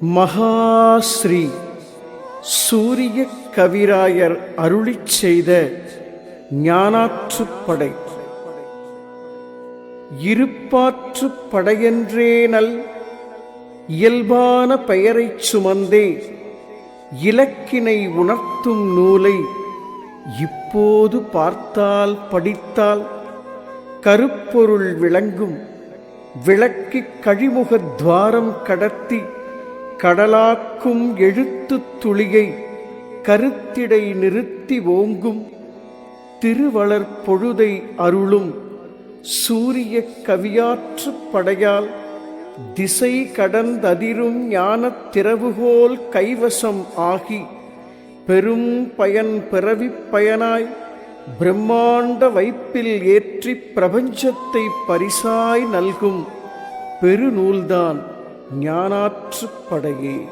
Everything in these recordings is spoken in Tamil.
மகாஸ்ரீ சூரிய கவிராயர் அருளிச் செய்த ஞானாற்றுப்படை. இருப்பாற்றுப் படையென்றேனல் இயல்பான பெயரைச் சுமந்தே இலக்கினை உணர்த்தும் நூலை இப்போது பார்த்தால் படித்தால் கருப்பொருள் விளங்கும். விளக்கிக் கழிமுகத் துவாரம் கடத்தி கடலாக்கும் எழுத்துத் துளியை கருத்திடை நிறுத்தி ஓங்கும். திருவளர் பொழுதை அருளும் சூரிய கவியாற்றுப் படையால் திசை கடந்ததிரும் ஞானத் திறவுகோல் கைவசம் ஆகி பெரும் பயன் பிறவிப் பயனாய் பிரம்மாண்ட வைப்பில் ஏற்றிப் பிரபஞ்சத்தை பரிசாய் நல்கும் பெருநூல்தான் ஞானாற்றுப்படையே.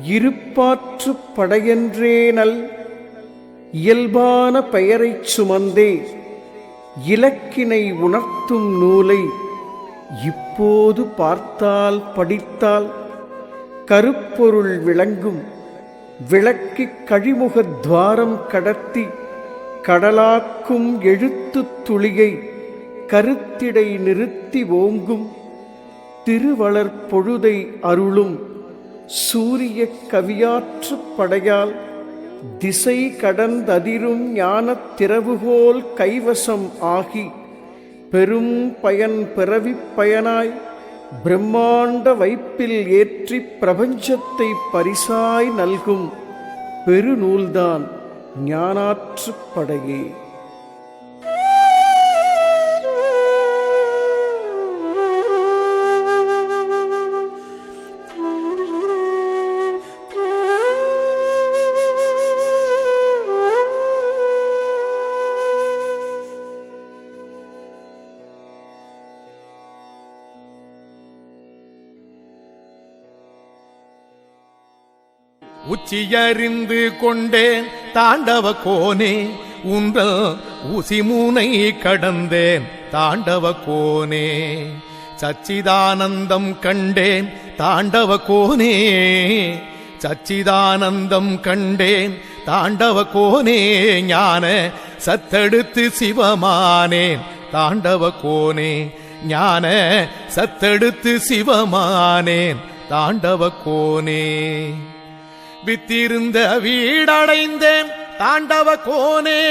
இருப்பாற்றுப் படையென்றேனல் இயல்பான பெயரைச் சுமந்தே இலக்கினை உணர்த்தும் நூலை இப்போது பார்த்தால் படித்தால் கருப்பொருள் விளங்கும். விளக்கிக் கழிமுகத் துவாரம் கடத்தி கடலாக்கும் எழுத்துத் துளியை கருத்திடை நிறுத்தி ஓங்கும். திருவளர் பொழுதை அருளும் சூரிய கவியாற்றுப் படையால் திசை கடந்ததிரும் ஞானத் திறவுகோல் கைவசம் ஆகி பெரும் பயன் பிறவிப் பயனாய் பிரம்மாண்ட வைப்பில் ஏற்றிப் பிரபஞ்சத்தை பரிசாய் நல்கும் பெருநூல்தான் ஞானாற்றுப்படையே. உச்சியறிந்து கொண்டேன் தாண்டவ கோனே, உங்கள் ஊசிமூனை கடந்தேன் தாண்டவ கோனே. சச்சிதானந்தம் கண்டேன் தாண்டவ கோனே, சச்சிதானந்தம் கண்டேன் தாண்டவ கோனே. ஞான சத்தெடுத்து சிவமானேன் தாண்டவ கோனே, ஞான சத்தெடுத்து சிவமானேன் தாண்டவ கோனே. வித்திருந்த வீடடைந்தேன் தாண்டவ கோனே,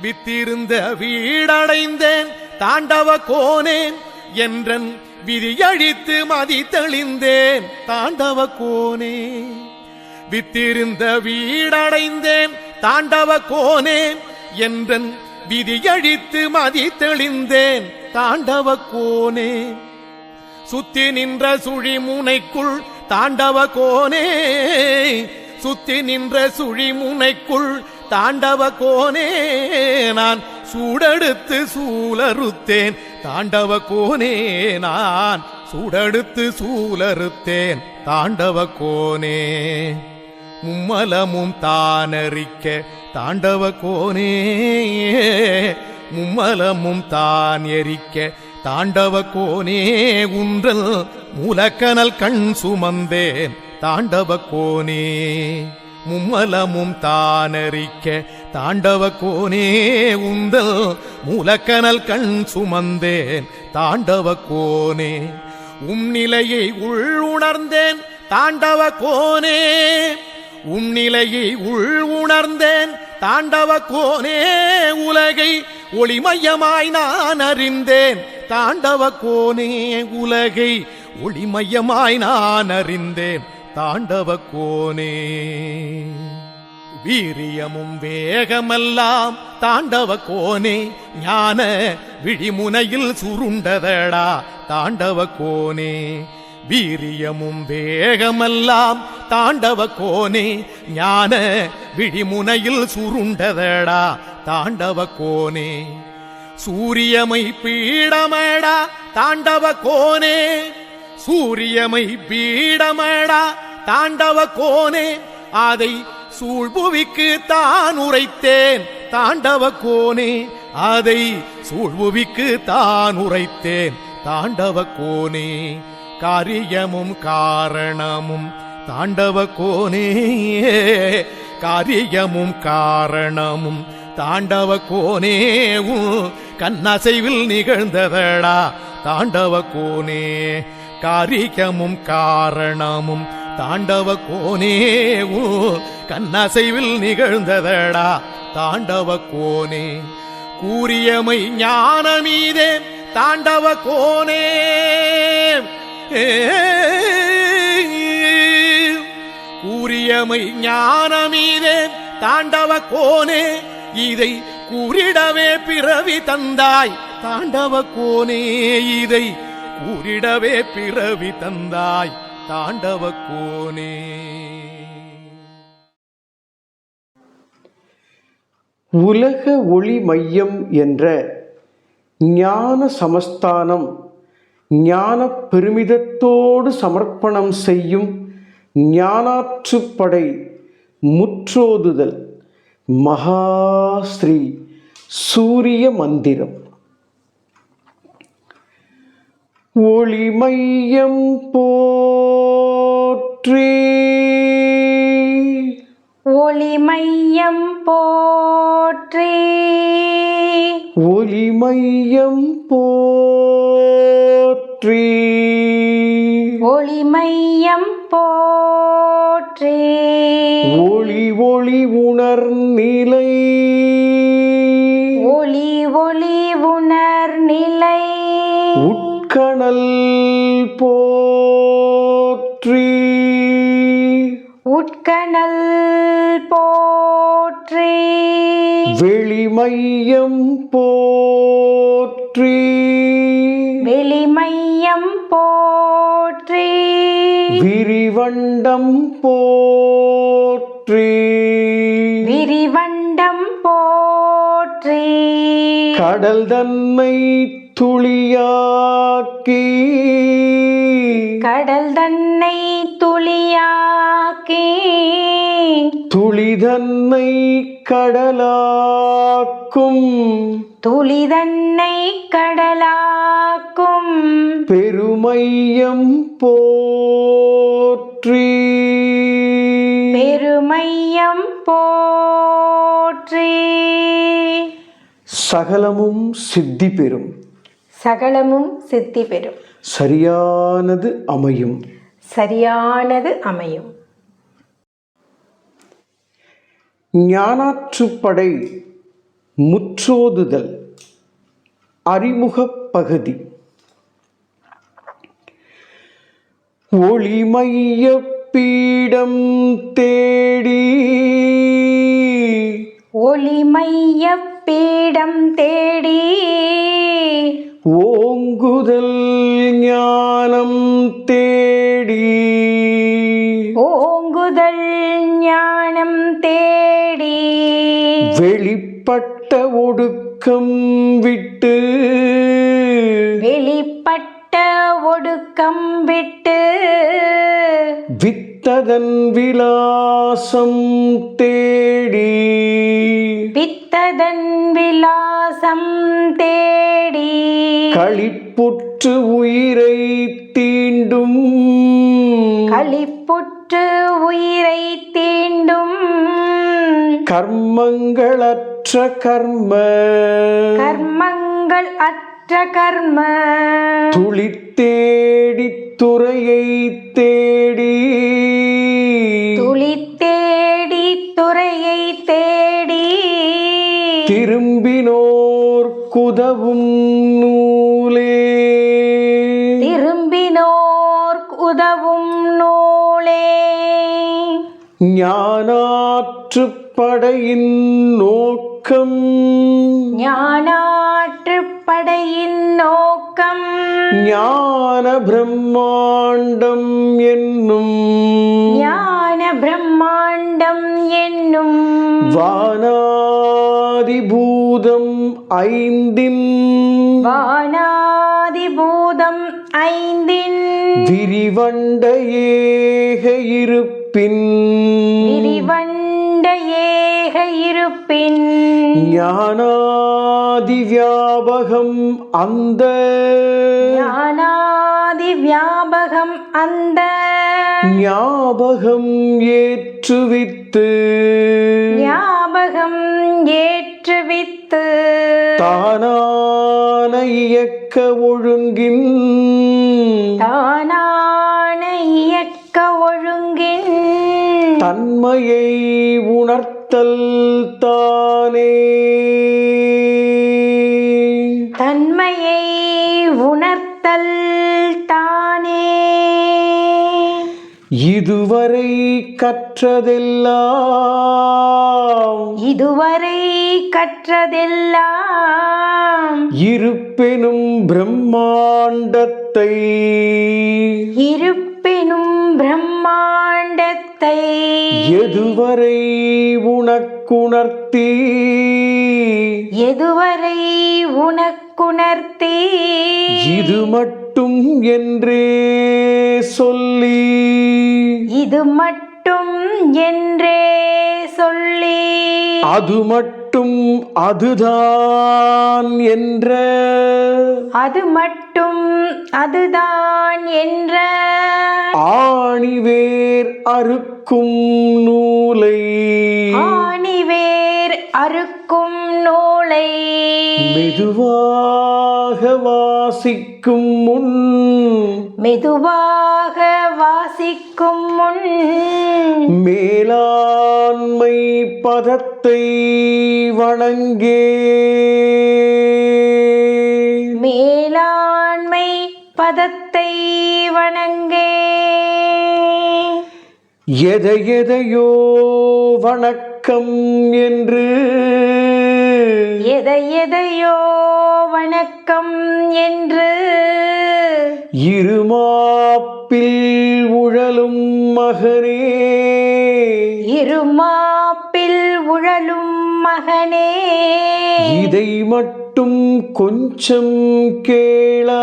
வித்திருந்த வீடடைந்தேன் தாண்டவ கோனே. என்றன் விதியழித்து மதி தெளிந்தேன் தாண்டவ கோனே. வித்திருந்த வீடடைந்தேன் தாண்டவ கோனே, என்றன் விதியழித்து மதி தெளிந்தேன் தாண்டவ கோனே. சுத்தி நின்ற சுழிமுனைக்குள் தாண்டவ கோனே, சுத்தி நின்ற சுழிமுனைக்குள் தாண்டவ கோனே. நான் சூடெடுத்து சூலறுத்தேன் தாண்டவ கோனே, நான் சூடெடுத்து சூலறுத்தேன் தாண்டவ கோனே. மும்மலமும் தானறிக்க தாண்டவ கோனே, மும்மலமும் தான் எரிக்க தாண்டவ கோனே. உன்றல் மூலக்கனல் கண் சுமந்தேன் தாண்டவ கோனே. மும்மலமும் தானறிக்க தாண்டவ கோனே, உந்தல் மூலக்கனல் கண் சுமந்தேன் தாண்டவ கோனே. நிலையை உள் உணர்ந்தேன் தாண்டவ கோனே, நிலையை உள் உணர்ந்தேன் தாண்டவ கோனே. உலகை ஒளிமயமாய் நான் அறிந்தேன் தாண்டவ கோனே, உலகை ஒளிமயமாய் நான் அறிந்தேன் தாண்டவ கோனே. வீரியமும் வேகமெல்லாம் தாண்டவ கோனே, ஞான விழிமுனையில் சுருண்டதடா தாண்டவ கோனே. வீரியமும் வேகமெல்லாம் தாண்டவ கோனே, ஞான விழிமுனையில் சுருண்டதடா தாண்டவ கோனே. சூரியமை பீடமடா தாண்டவ கோனே, சூரியமை பீடமடா தாண்டவ கோனே. அதை சூழ்புவிக்கு தான் உரைத்தேன் தாண்டவ கோனே அதை சூழ்வுவிக்கு தான் உரைத்தேன் தாண்டவ கோனே காரியமும் காரணமும் தாண்டவ கோனே காரியமும் காரணமும் தாண்டவ கோனே கண்ணசைவில் நிகழ்ந்ததடா தாண்டவ கோனே காரியமும் காரணமும் தாண்டவ கோனே கண்ணசைவில் நிகழ்ந்ததடா தாண்டவ கோனே கூறியமை ஞானமீதே தாண்டவ கோனே கூறியமை ஞானமீதே தாண்டவ கோனே இதை கூறிடவே பிறவி தந்தாய் தாண்டவ கோனே இதை கூறிடவே பிறவி தந்தாய் தாண்டவ கோனே. உலக ஒளி மையம் என்ற ஞான சமஸ்தானம் ஞான பெருமிதத்தோடு சமர்ப்பணம் செய்யும் ஞானாற்றுப்படை முற்றோதுதல் மகாஸ்ரீ சூரிய மந்திரம். ஒளி மையம் போற்றி ஒளி மையம் போற்றி ஒளி மையம் போற்றி ஒளி மையம் போற்றி ஒளி ஒளி உணர்நிலை ஒளி ஒளி உணர்நிலை உட்கணல் போற்றி உட்கணல் போற்றி வெளிமையம் போற்றி வெளிமையம் போற்றி விரிவண்டம் போற்றி விரிவண்டம் போற்றி கடல் தன்னை துளியாக்கி கடல் தன்னை துளியாக்கி துளிதன்னை கடலாக்கும் துளிதன்னை கடலாக்கும் பெருமையம் போற்றி பெருமையம் போற்றி சகலமும் சித்தி பெறும் சகலமும் சித்தி பெறும் சரியானது அமையும் சரியானது அமையும். ஞானாற்றுப்படை முற்றோதுதல் அறிமுகப் பகுதி. ஒளிமைய பீடம் தேடி ஒளிமைய பீடம் தேடி ஓங்குதல் ஞானம் தேடி ஓங்குதல் ஞானம் தேடி வெளிப்பட்ட ஒடுக்கம் விட்டு வெளிப்பட்ட ஒடுக்கம் விட்டு வித்ததன் விலாசம் தேடி வித்ததன் விலாசம் தேடி களிப்புற்று உயிரை தீண்டும் களிப்புற்று உயிரை தீண்டும் கர்மங்களற்ற கர்ம கர்மங்கள் அற்ற கர்ம துளித்தேடி துறையை தேடி துளி தேடி துறையை தேடி திரும்பினோர் குதவும் நூலே திரும்பினோர் உதவும் நூலே ஞானாற்றுப்படையின் நோக்கம் ஞானாற்றுப்படையின் நோக்கம் ஞான பிரம்மாண்டம் என்னும் ஞான பிரம்மாண்டம் என்னும் வானாதிபூதம் ஐந்தின் வானாதிபூதம் ஐந்தின் விரிவண்ட ஏக இருப்பின் விரிவண்ட ஏக இருப்பின் ஞானாதி வியாபகம் அந்த ஞானாதி வியாபகம் அந்த ஞாபகம் ஏற்றுவித்து ஞாபகம் ஏற்றுவித்து தானான இயக்க ஒழுங்கின் தானான இயக்க ஒழுங்கின் தன்மையை உணர்த்தல் தானே தன்மையை உணர்த்தல் தானே இதுவரை கற்றதெல்லாம் இதுவரை கற்றதெல்லாம் இருப்பெனும் பிரம்மாண்டத்தை இருப்பினும் பிரம்மாண்டத்தை எதுவரை உனக்குணர்த்தி எதுவரை உனக்குணர்த்தி இது மட்டும் என்றே சொல்லி இது மட்டும் என்றே சொல்லி அது மட்டும் அதுதான் என்ற அது மட்டும் அதுதான் என்ற ஆணிவேர் அறுக்கும் நூலை ஆணிவேர் அறுக்கும் நூலை மெதுவாக வாசிக்கும் முன் மெதுவாக வாசிக்கும் முன் மேலாண்மை பதத்தை வணங்கே மேலாண்மை பதத்தை வணங்கே எதையோ வணக்கம் என்று எதையோ வணக்கம் என்று இருமாப்பில் உழலும் மகனே இருமாப்பில் உழலும் மகனே இதை மட்டும் கொஞ்சம் கேளாய்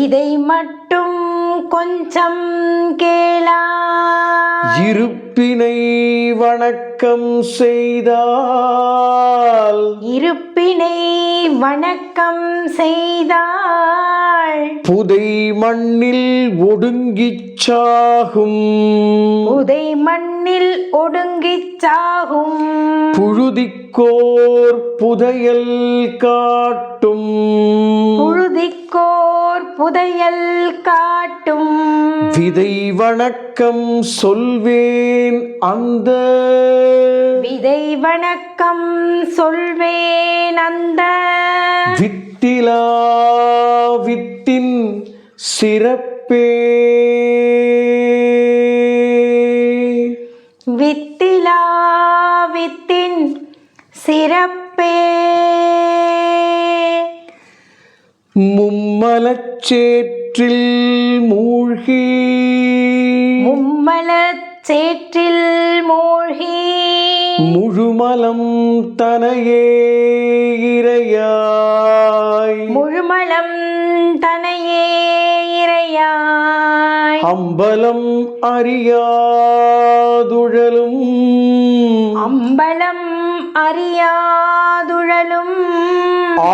இதை மட்டும் கொஞ்சம் கேளாய் இருப்பினை வணக்கம் செய்தால் இருப்பினை வணக்கம் செய்தாள் புதை மண்ணில் ஒடுங்கிச் சாகும் உதை மண்ணில் ஒடுங்கிச் சாகும் புழுதிக்கோர் புதையல் காட்டும் புழுதிக்கோர் புதையல் காட்டும் விதை வணக்கம் சொல்வேன் அந்த விதை வணக்கம் சொல்வேன் அந்த வித்திலா வித்தின் சிறப்பே வித்திலா வித்தின் சிறப்பே மும்மலச்சேற்றில் மூழ்கி மும்மலச் சேற்றில் மூழ்கி முழுமலம் தனையே இறையாய் முழுமலம் தனையே இறையாய் அம்பலம் அறியாதுழலும் அம்பலம் அறியாதுழலும்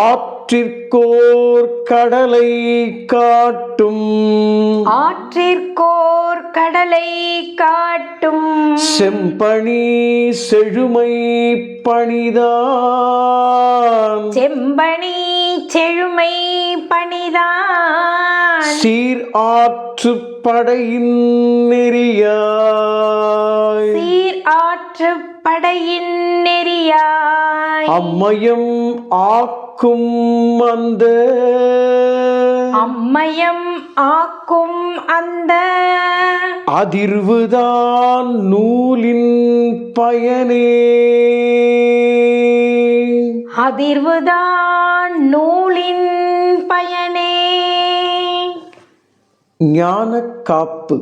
ஆற்றிற்கோர் கடலை காட்டும் ஆற்றிற்கோர் கடலை காட்டும் செம்பணி செழுமை பணிதான் செம்பணி செழுமை பணிதான் சீர் ஆற்று படையின் நெறியாய் சீர் ஆற்று படையின் நெறியாய் அம்மயம் ஆக்கும் அந்த அம்மயம் ஆக்கும் அந்த அதிர்வுதான் நூலின் பயனே அதிர்வுதான் நூலின் பயனே ஞானக் காப்பு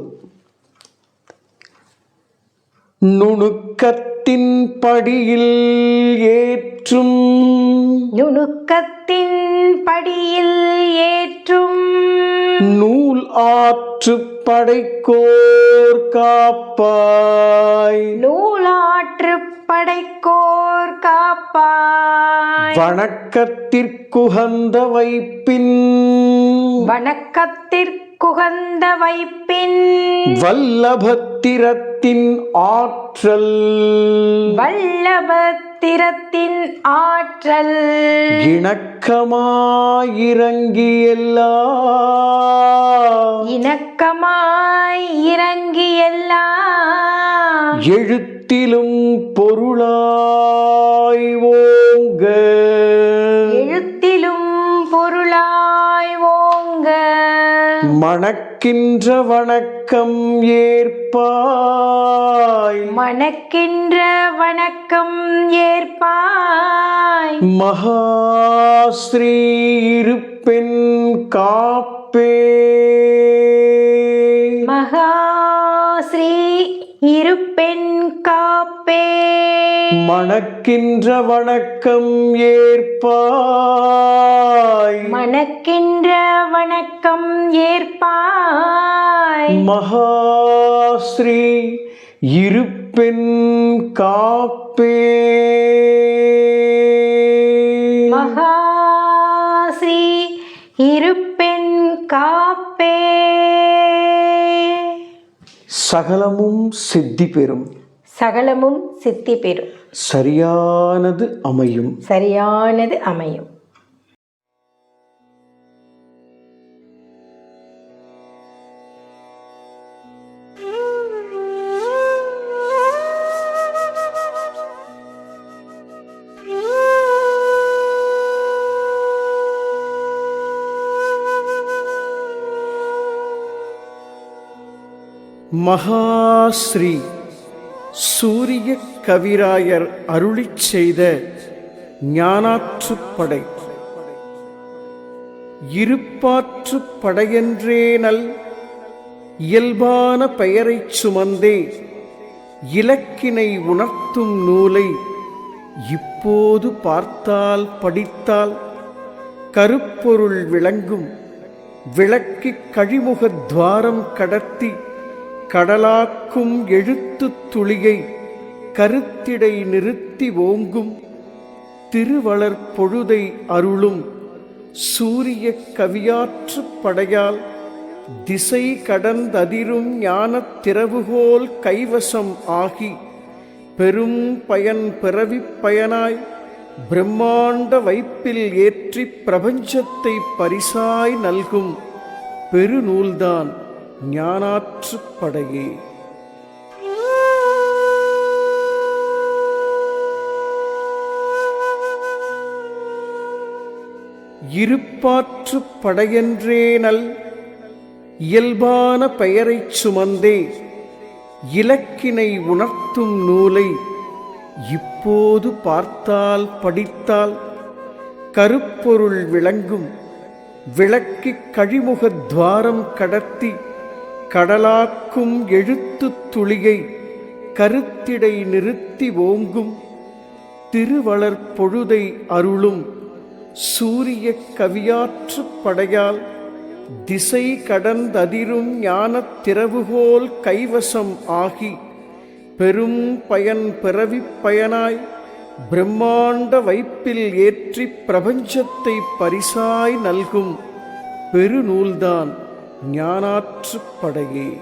நுணுக்கத்தின் படியில் ஏற்றும் நுணுக்கத்தின் படியில் ஏற்றும் நூல் ஆற்று படைக்கோர் காப்பாய். நூலாற்று படைக்கோர் காப்பாய். வணக்கத்திற்குகந்த வைப்பின். வணக்கத்திற்குகந்த வைப்பின். வல்லபத்திரத்தின் ஆற்றல். வல்லபத்திரத்தின் ஆற்றல். இணக்கமாயிறங்கி எல்லா. இணக்கமாய் இறங்கி எல்லா. எழுத்திலும் பொருளாய் ஓங்க. எழுத்திலும் பொருளாய் ஓங்க. மணக்கின்ற வணக்கம் ஏற்பாய். மணக்கின்ற வணக்கம் ஏற்பாய். மகாஸ்ரீ இருப்பெண் காப்பே. மகாஸ்ரீ இருப்பெண் காப்பே. மணக்கின்ற வணக்கம் ஏற்பாய். மணக்கின்ற வணக்கம் ஏற்பாய். மகாஸ்ரீ இருப்பெண் காப்பே. மகாஸ்ரீ இருப்பெண் காப்பே. சகலமும் சித்தி பெறும். சகலமும் சித்தி பெறும். சரியானது அமையும். சரியானது அமையும். மகாஸ்ரீ சூரிய கவிராயர் அருளிச் செய்த ஞானாற்றுப்படை. இருப்பாற்றுப் படையென்றேனல் இயல்பான பெயரைச் சுமந்தே இலக்கினை உணர்த்தும் நூலை இப்போது பார்த்தால் படித்தால் கருப்பொருள் விளங்கும். விளக்கிக் கழிமுகத் துவாரம் கடத்தி கடலாக்கும் எழுத்துத் துளியை கருத்திடை நிறுத்தி ஓங்கும். திருவளர் பொழுதை அருளும் சூரிய கவியாற்றுப் படையால் திசை கடந்ததிரும் ஞானத் திறவுகோல் கைவசம் ஆகி பெரும் பயன் பிறவிப் பயனாய் பிரம்மாண்ட வைப்பில் ஏற்றிப் பிரபஞ்சத்தை பரிசாய் நல்கும் பெருநூல்தான் ஞானாற்றுப்படையே. இருப்பாற்றுப் படையென்றேனல் இயல்பான பெயரைச் சுமந்தே இலக்கினை உணர்த்தும் நூலை இப்போது பார்த்தால் படித்தால் கருப்பொருள் விளங்கும். விளக்கிக் கழிமுகத் துவாரம் கடத்தி கடலாக்கும் எழுத்துத் துளியை கருத்திடை நிறுத்தி ஓங்கும். திருவளர் பொழுதை அருளும் சூரிய கவியாற்றுப் படையால் திசை கடந்ததிரும் ஞானத் திறவுகோல் கைவசம் ஆகி பெரும் பயன் பிறவிப் பயனாய் பிரம்மாண்ட வைப்பில் ஏற்றிப் பிரபஞ்சத்தை பரிசாய் நல்கும் பெருநூல்தான் ஞானாற்றுப்படையே.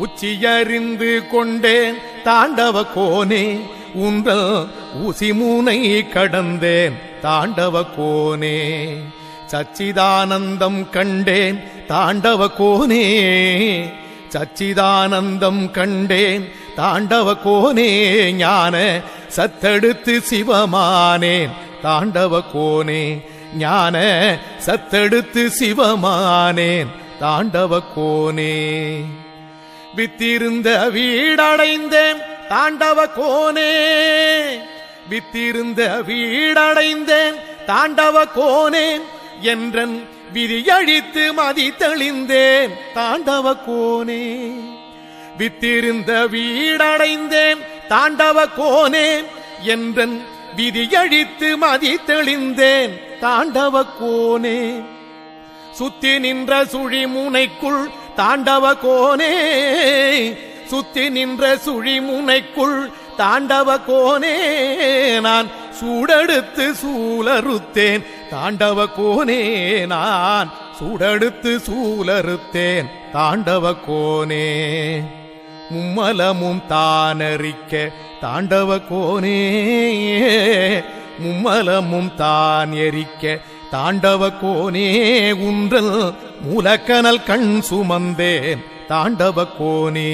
உச்சியறிந்து கொண்டேன் தாண்டவ கோனே, உந்தல் ஊசிமூனை கடந்தேன் தாண்டவ கோனே. சச்சிதானந்தம் கண்டேன் தாண்டவ கோனே, சச்சிதானந்தம் கண்டேன் தாண்டவ கோனே. ஞான சத்தெடுத்து சிவமானேன் தாண்டவ கோனே, ஞான சத்தெடுத்து சிவமானேன் தாண்டவ கோனே. வித்திருந்த வீடடைந்தேன் தாண்டவ கோனே வித்திருந்த வீடடைந்தேன் தாண்டவ கோனே என்றன் விதியழித்து மதி தெளிந்தேன் தாண்டவ கோனே வித்திருந்த வீடடைந்தேன் தாண்டவ கோனே என்றன் விதியழித்து மதி தெளிந்தேன் தாண்டவ கோனே சுத்தி நின்ற சுழிமுனைக்குள் தாண்டவ கோனே சுத்தி நின்ற சுழிமுனைக்குள் தாண்டவ கோனே நான் சூடெடுத்து சூலறுத்தேன் தாண்டவ கோனே நான் சூடெடுத்து சூலறுத்தேன் தாண்டவ கோனே மும்மலமும் தானறிக்க தாண்டவ கோனே மும்மலமும் தான் எரிக்க தாண்டவ கோனே உன்றல் மூலக்கனல் கண் சுமந்தேன் தாண்டவ கோனே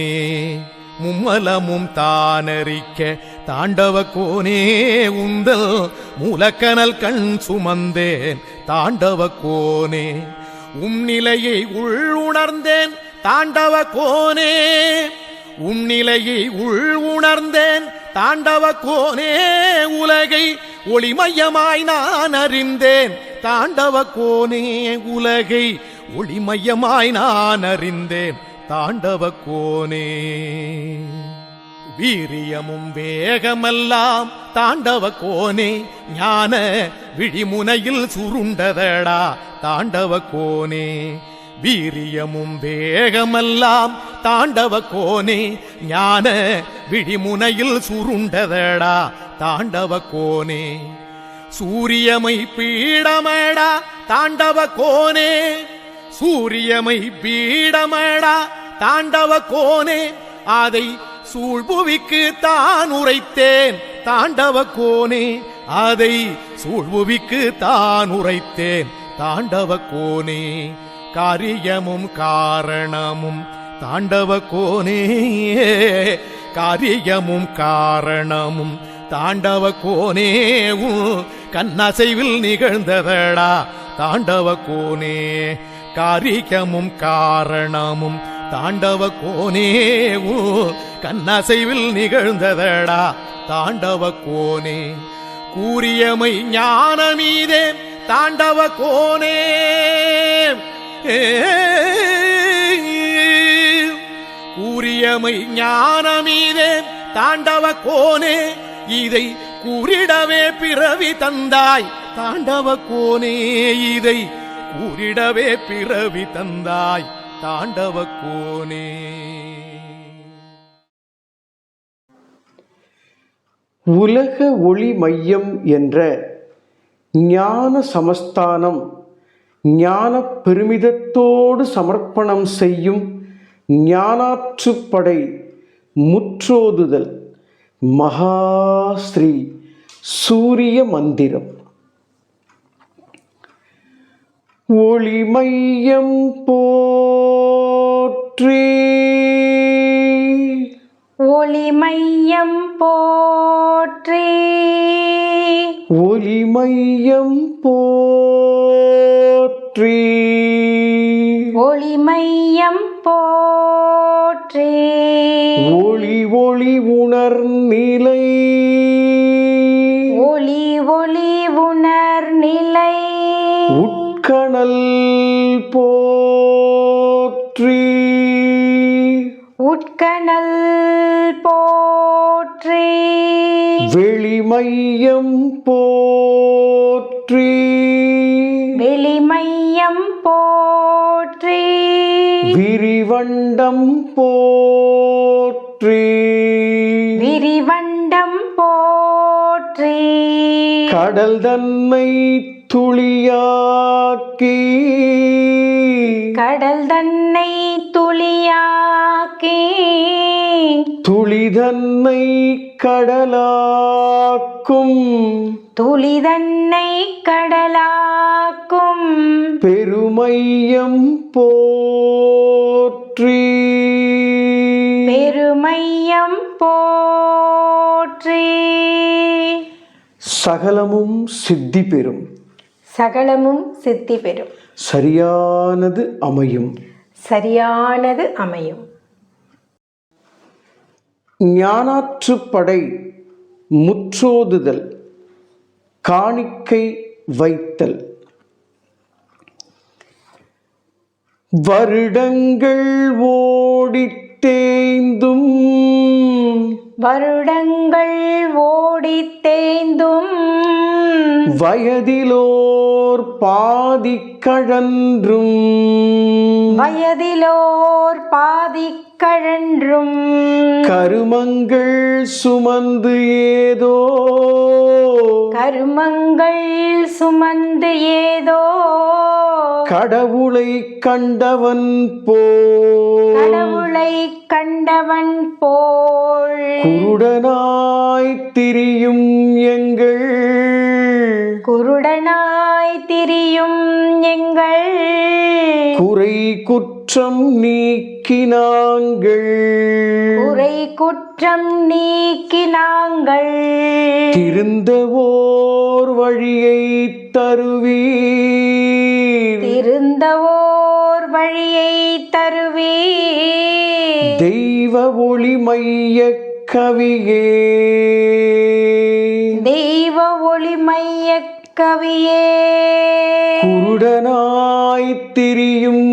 மும்மலமும் தானறிக்க தாண்டவ கோனே உந்தல் மூலக்கனல் கண் சுமந்தேன் தாண்டவ கோனே நிலையை உணர்ந்தேன் தாண்டவ கோனே நிலையை உணர்ந்தேன் தாண்டவ கோனே உலகை ஒளிமயமாய் நான் அறிந்தேன் தாண்டவ கோனே உலகை ஒளிமயமாய் நான் அறிந்தேன் தாண்டவ கோனே வீரியமும் வேகமெல்லாம் தாண்டவ கோனே ஞான விழிமுனையில் சுருண்டதடா தாண்டவ கோனே வீரியமும் வேகமெல்லாம் தாண்டவ கோனே ஞான விழிமுனையில் சுருண்டதடா தாண்டவ கோனே சூரியமை பீடமடா தாண்டவ கோனே சூரியமை பீடமடா தாண்டவ கோனே அதை சூழ்புவிக்கு தான் உரைத்தேன் தாண்டவ கோனே அதை சூழ்புவிக்கு தான் உரைத்தேன் தாண்டவ கோனே காரியமும் காரணமும் தாண்டவ கோனே காரியமும் காரணமும் தாண்டவ கோனே கண்ணசைவில் நிகழ்ந்ததடா தாண்டவ கோனே காரியமும் காரணமும் தாண்டவ கோனே கண்ணசைவில் நிகழ்ந்ததடா தாண்டவ கோனே கூறியமை ஞானமீதே தாண்டவ கோனே கூறியமை ஞானமீதே தாண்டவ கோனே இதை கூறிடவே பிறவி தந்தாய் தாண்டவ கோனே இதை கூறிடவே பிறவி தந்தாய் தாண்டவ கோனே உலக ஒளி மையம் என்ற ஞான சமஸ்தானம் ஞான பெருமிதத்தோடு சமர்ப்பணம் செய்யும் ஞானாற்றுப்படை முற்றோதுதல் மகாஸ்ரீ சூரிய மந்திரம். ஒளி மையம் போற்றி ஒளி மையம் போற்றி ஒளி மையம் போற்றி ஒளி மையம் போற்றி ஒளி ஒளி உணர்நிலை ஒளி ஒளி உணர்நிலை உட்கணல் போற்றி உட்கணல் போற்றி வெளிமையம் போற்றி வெளிமையம் போற்றி விரிவண்டம் போற்றி விரிவண்டம் போற்றி கடல் தன்னை துளியாக்கி கடல் தன்னை துளியாக்கி துளிதன்னை கடலாக்கும் துளிதன்னை கடலாக்கும் பெருமையம் போற்றி பெருமையம் போற்றி சகலமும் சித்தி பெறும் சகலமும் சித்தி பெறும் சரியானது அமையும் சரியானது அமையும். ஞானாற்றுப்படை முற்றோதுதல் காணிக்கை வைத்தல். வருடங்கள் ஓடித் தேய்ந்தும் வருடங்கள் ஓடித் தேய்ந்தும் வயதிலோர் பாதி கழன்றும் வயதிலோர் பாதிக் கழன்றும் கருமங்கள் சுமந்து ஏதோ கருமங்கள் சுமந்து ஏதோ கடவுளை கண்டவன் போல் கடவுளை கண்டவன் போல் குருடனாய் திரியும் எங்கள் குருடனாய் திரியும் எங்கள் குறை குற்றம் நீக்கி நாங்கள் குறை குற்றம் நீக்கி நாங்கள் திருந்தவோர் வழியை தருவீர் திருந்தவோர் வழியை தருவீர் தெய்வ ஒளி மைய கவியே தெய்வ ஒளி மையக் கவியே குருடனாய் திரியும்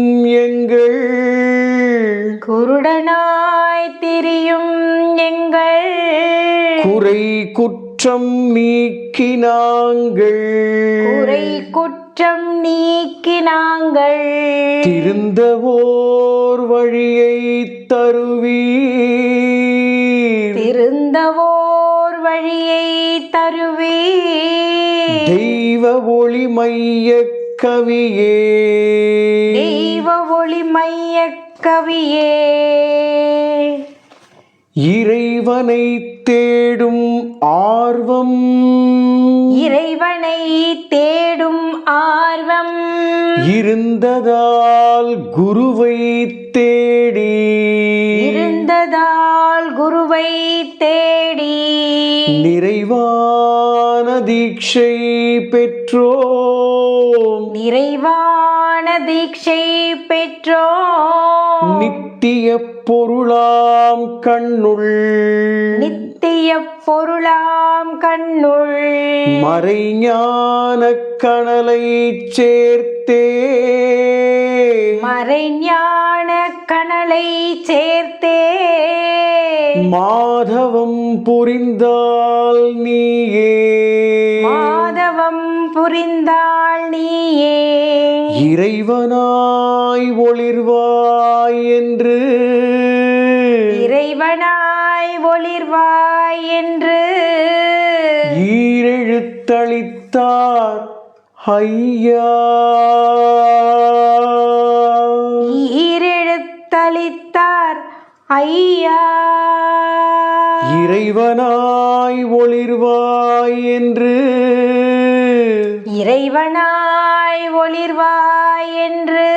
எங்கள் குருடனாய் திரியும் எங்கள் குறை குற்றம் நீக்கி நாங்கள் குறை குற்றம் நீக்கி நாங்கள் திருந்தவோர் வழியை தருவீர் திருந்தவோர் வழியை தருவீர் தெய்வ ஒளி மைய கவியே தெய்வ ஒளி மையக் கவியே இறைவனை தேடும் ஆர்வம் இறைவனை தேடும் ஆர்வம் இருந்ததால் குருவை தேடி இருந்ததால் குருவை தேடி நிறைவான தீட்சை பெற்றோம் நிறைவான தீட்சை பெற்றோம் நித்திய பொருளாம் கண்ணுள் நித்திய பொருளாம் கண்ணுள் மறைஞான கணலை சேர்த்தே மறைஞான கணலை சேர்த்தே மாதவம் புரிந்தால் நீயே மாதவம் புரிந்தாள் நீயே இறைவனாய் ஒளிர்வாய் என்று இறைவனாய் ஒளிர்வாய் என்று ஈரெழுத்தளித்தார் ஐயா ஈரெழுத்தளித்தார் ஐயா இறைவனாய் ஒளிர்வாய் என்று இறைவனாய் ஒளிர்வாய் என்று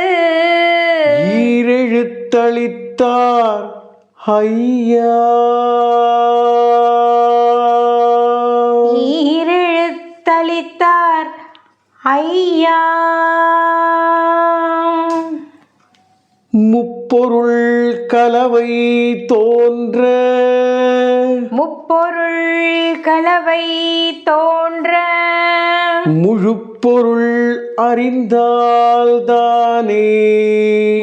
ஈரெழுத்தளித்தார் ஐயா ஈரெழுத்தளித்தார் ஐயா முப்பொருள் கலவை தோன்ற முப்பொருள் கலவை தோன்ற முழுப்பொருள் அறிந்தால்தானே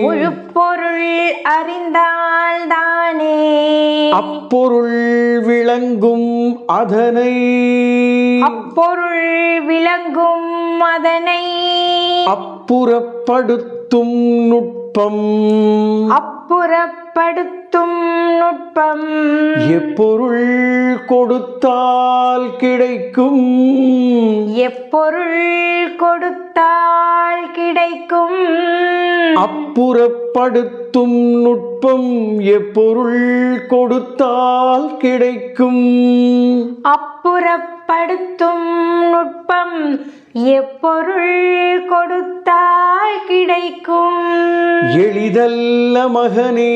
முழுப்பொருள் அறிந்தால்தானே அப்பொருள் விளங்கும் அதனை அப்பொருள் விளங்கும் அதனை அப்புறப்படுத்தும் நுட்பம் அப்புறப்படுத்தும் நுட்பம் எப்பொருள் கொடுத்தால் கிடைக்கும் எப்பொருள் கொடுத்தால் கிடைக்கும் அப்புறப்படுத்தும் நுட்பம் எப்பொருள் கொடுத்தால் கிடைக்கும் அப்புறப்படுத்தும் நுட்பம் எப்பொருள் கொடுத்தால் கிடைக்கும் எளிதல்ல மகனே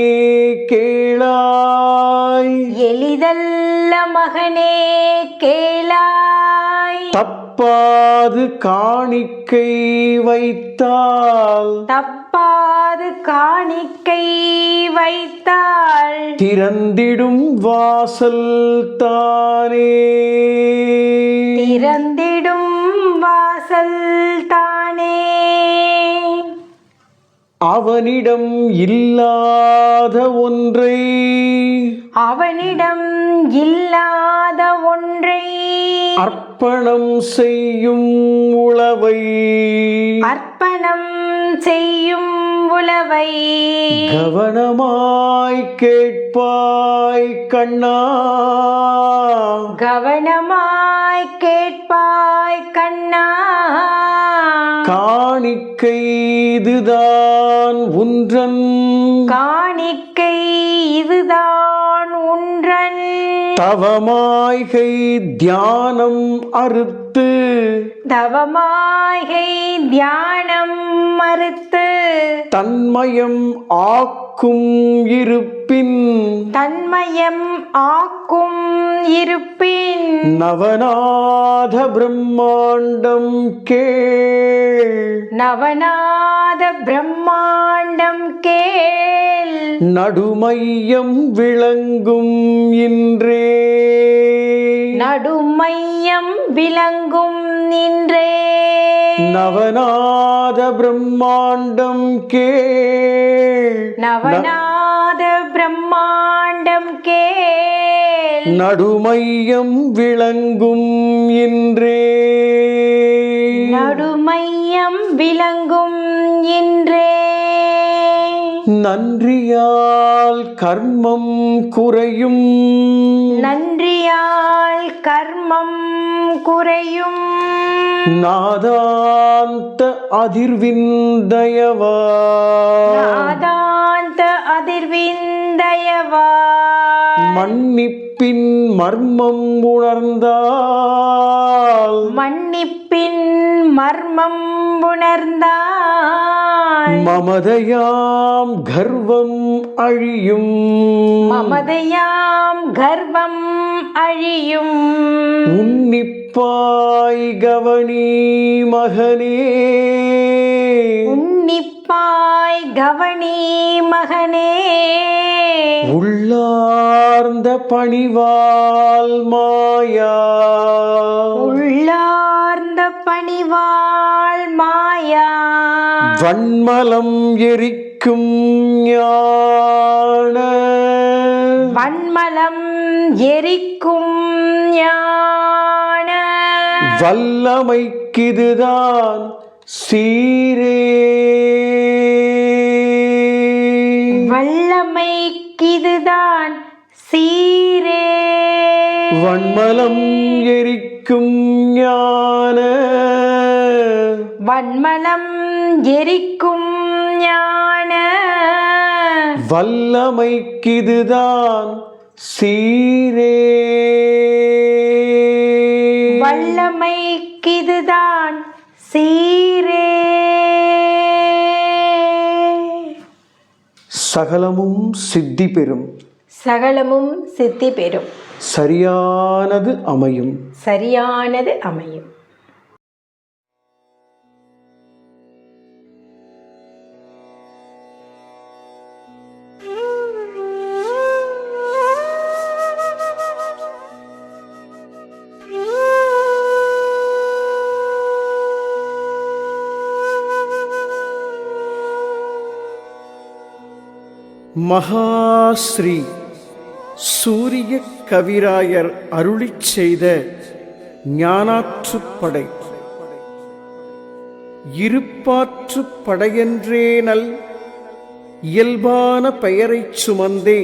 கேளாய் எளிதல்ல மகனே கேளாய் தப்ப தப்பாது காணிக்கை வைத்தால் தப்பாது காணிக்கை வைத்தால் திறந்திடும் வாசல் தானே திறந்திடும் வாசல் தானே அவனிடம் இல்லாத ஒன்றை அவனிடம் இல்லாத ஒன்றை அர்ப்பணம் செய்யும் உளவை அர்ப்பணம் செய்யும் உளவை கவனமாய் கேட்பாய் கண்ணா கவனமாய் கேட்பாய் கண்ணா காணிக்கை இதுதான் ஒன்றன் காணிக்கை இதுதான் ஒன்றன் தவமாய்கை தியானம் அறுத்து தவமாய்கை தியானம் மறுத்து தன்மயம் ஆக்கும் இருப்பின் தன்மயம் ஆக்கும் இருப்பின் நவநாத பிரம்மாண்டம் கேள் நவநாத பிரம்மாண்டம் கேள் நடுமையம் விளங்கும் இன்றே நடுமையம் விளங்கும் நின்றே நவநாத பிரம்மாண்டம் கேள் நவநாத பிரம்மாண்டம் கேள் நடுமையம் விளங்கும் இன்றே நடுமையம் விளங்கும் இன்றே நன்றியால் கர்மம் குறையும் நன்றியால் கர்மம் குறையும் நாதாந்த அதிர்விந்தயவா நாதாந்த அதிர்விந்தயவா மன்னிப்பின் மர்மம் உணர்ந்தால் மன்னிப்பின் மர்மம் உணர்ந்தால் மமதையாம் கர்வம் அழியும் மமதையாம் கர்வம் அழியும் உன்னிப்பாய் கவனி மகனே உன்னிப்பாய் கவனி மகனே உள்ளார்ந்த பணிவால் மாயா உள்ளார்ந்த பணிவாள் மாயா வன்மலம் எரிக்கும் ஞான வன்மலம் எரிக்கும் ஞான வல்லமைக்கிதுதான் சீரே வல்லமைக்கிதுதான் சீரே வன்மலம் எரிக்கும் ஞான வன்மலம் எரிக்கும் ஞான வல்லமைக்கிதுதான் சீரே வல்லமைக்கிதுதான் சீரே சகலமும் சித்தி பெறும் சகலமும் சித்தி பெறும் சரியானது அமையும் சரியானது அமையும் மகாஸ்ரீ சூரிய கவிராயர் அருளிச் செய்த ஞானாற்றுப்படை. இருப்பாற்றுப் படையென்றேனல் இயல்பான பெயரைச் சுமந்தே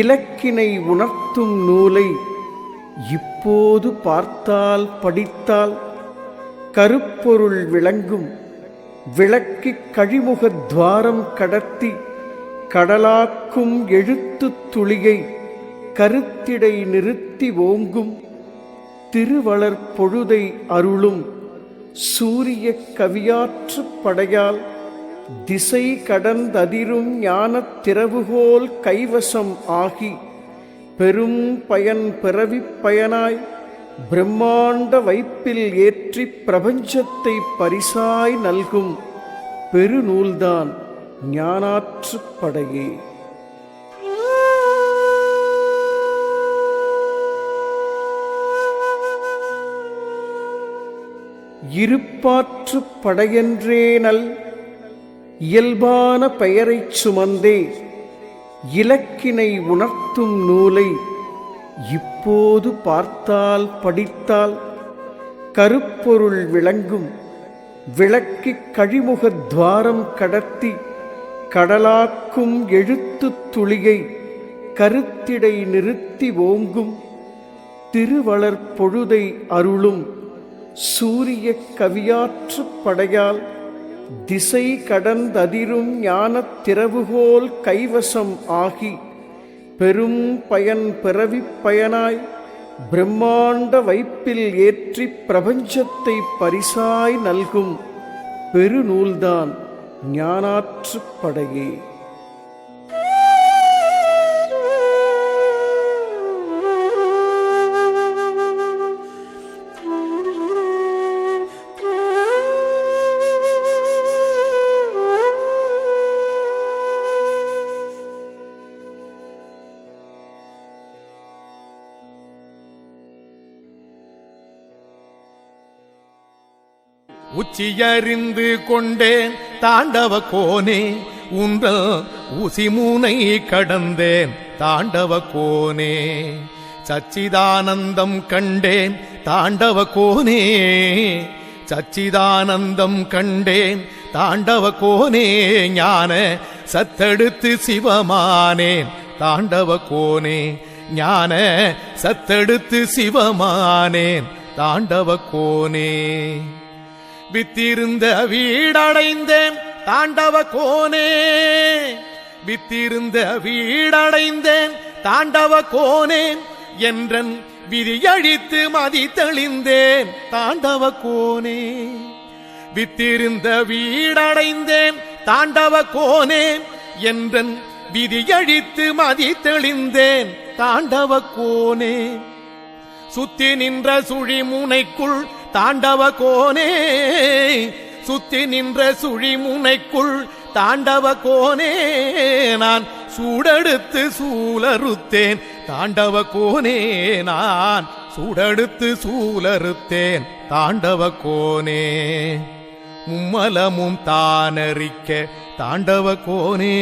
இலக்கினை உணர்த்தும் நூலை இப்போது பார்த்தால் படித்தால் கருப்பொருள் விளங்கும். விளக்கிக் கழிமுகத் துவாரம் கடத்தி கடலாக்கும் எழுத்துத் துளியை கருத்திடை நிறுத்தி ஓங்கும். திருவளர் பொழுதை அருளும் சூரிய கவியாற்றுப் படையால் திசை கடந்ததிரும் ஞானத் திறவுகோல் கைவசம் ஆகி பெரும் பயன் பிறவிப் பயனாய் பிரம்மாண்ட வைப்பில் ஏற்றி பிரபஞ்சத்தை பரிசாய் நல்கும் பெருநூல்தான் ஞானாற்றுப் படையே. இருப்பாற்றுப் படையென்றேனல் இயல்பான பெயரைச் சுமந்தே இலக்கினை உணர்த்தும் நூலை இப்போது பார்த்தால் படித்தால் கருப்பொருள் விளங்கும். விளக்கிக் கழிமுகத் துவாரம் கடத்தி கடலாக்கும் எழுத்துத் துளியை கருத்திடை நிறுத்தி ஓங்கும். திருவளர் பொழுதை அருளும் சூரிய கவியாற்றுப் படையால் திசை கடந்ததிரும் ஞானத் திறவுகோல் கைவசம் ஆகி பெரும் பயன் பிறவிப் பயனாய் பிரம்மாண்ட வைப்பில் ஏற்றி பிரபஞ்சத்தை பரிசாய் நல்கும் பெருநூல்தான் ஞானாற்றுப் படையே. உச்சியறிந்து கொண்டேன் தாண்டவ கோனே, உன்றல் ஊசிமூனை கடந்தேன் தாண்டவ கோனே. சச்சிதானந்தம் கண்டேன் தாண்டவ கோனே, சச்சிதானந்தம் கண்டேன் தாண்டவ கோனே. ஞான சத்தெடுத்து சிவமானேன் தாண்டவ கோனே, ஞான சத்தெடுத்து சிவமானேன் தாண்டவ கோனே. வித்திருந்த வீடடைந்தேன் தாண்டவ கோனே, வித்திருந்த வீடடைந்தேன் தாண்டவ கோனே. என்றன் விதியழித்து மதி தெளிந்தேன் தாண்டவ கோனே. வித்திருந்த வீடடைந்தேன் தாண்டவ கோனே, என்றன் விதியழித்து மதி தெளிந்தேன் தாண்டவ கோனே. சுத்தி நின்ற சுழிமுனைக்குள் தாண்டவ கோனே, சுத்தி நின்ற சுழிமுனைக்குள் தாண்டவ கோனே. நான் சூடெடுத்து சூலறுத்தேன் தாண்டவ கோனே, நான் சூடெடுத்து சூலறுத்தேன் தாண்டவ கோனே. மும்மலமும் தானறிக்க தாண்டவ கோனே,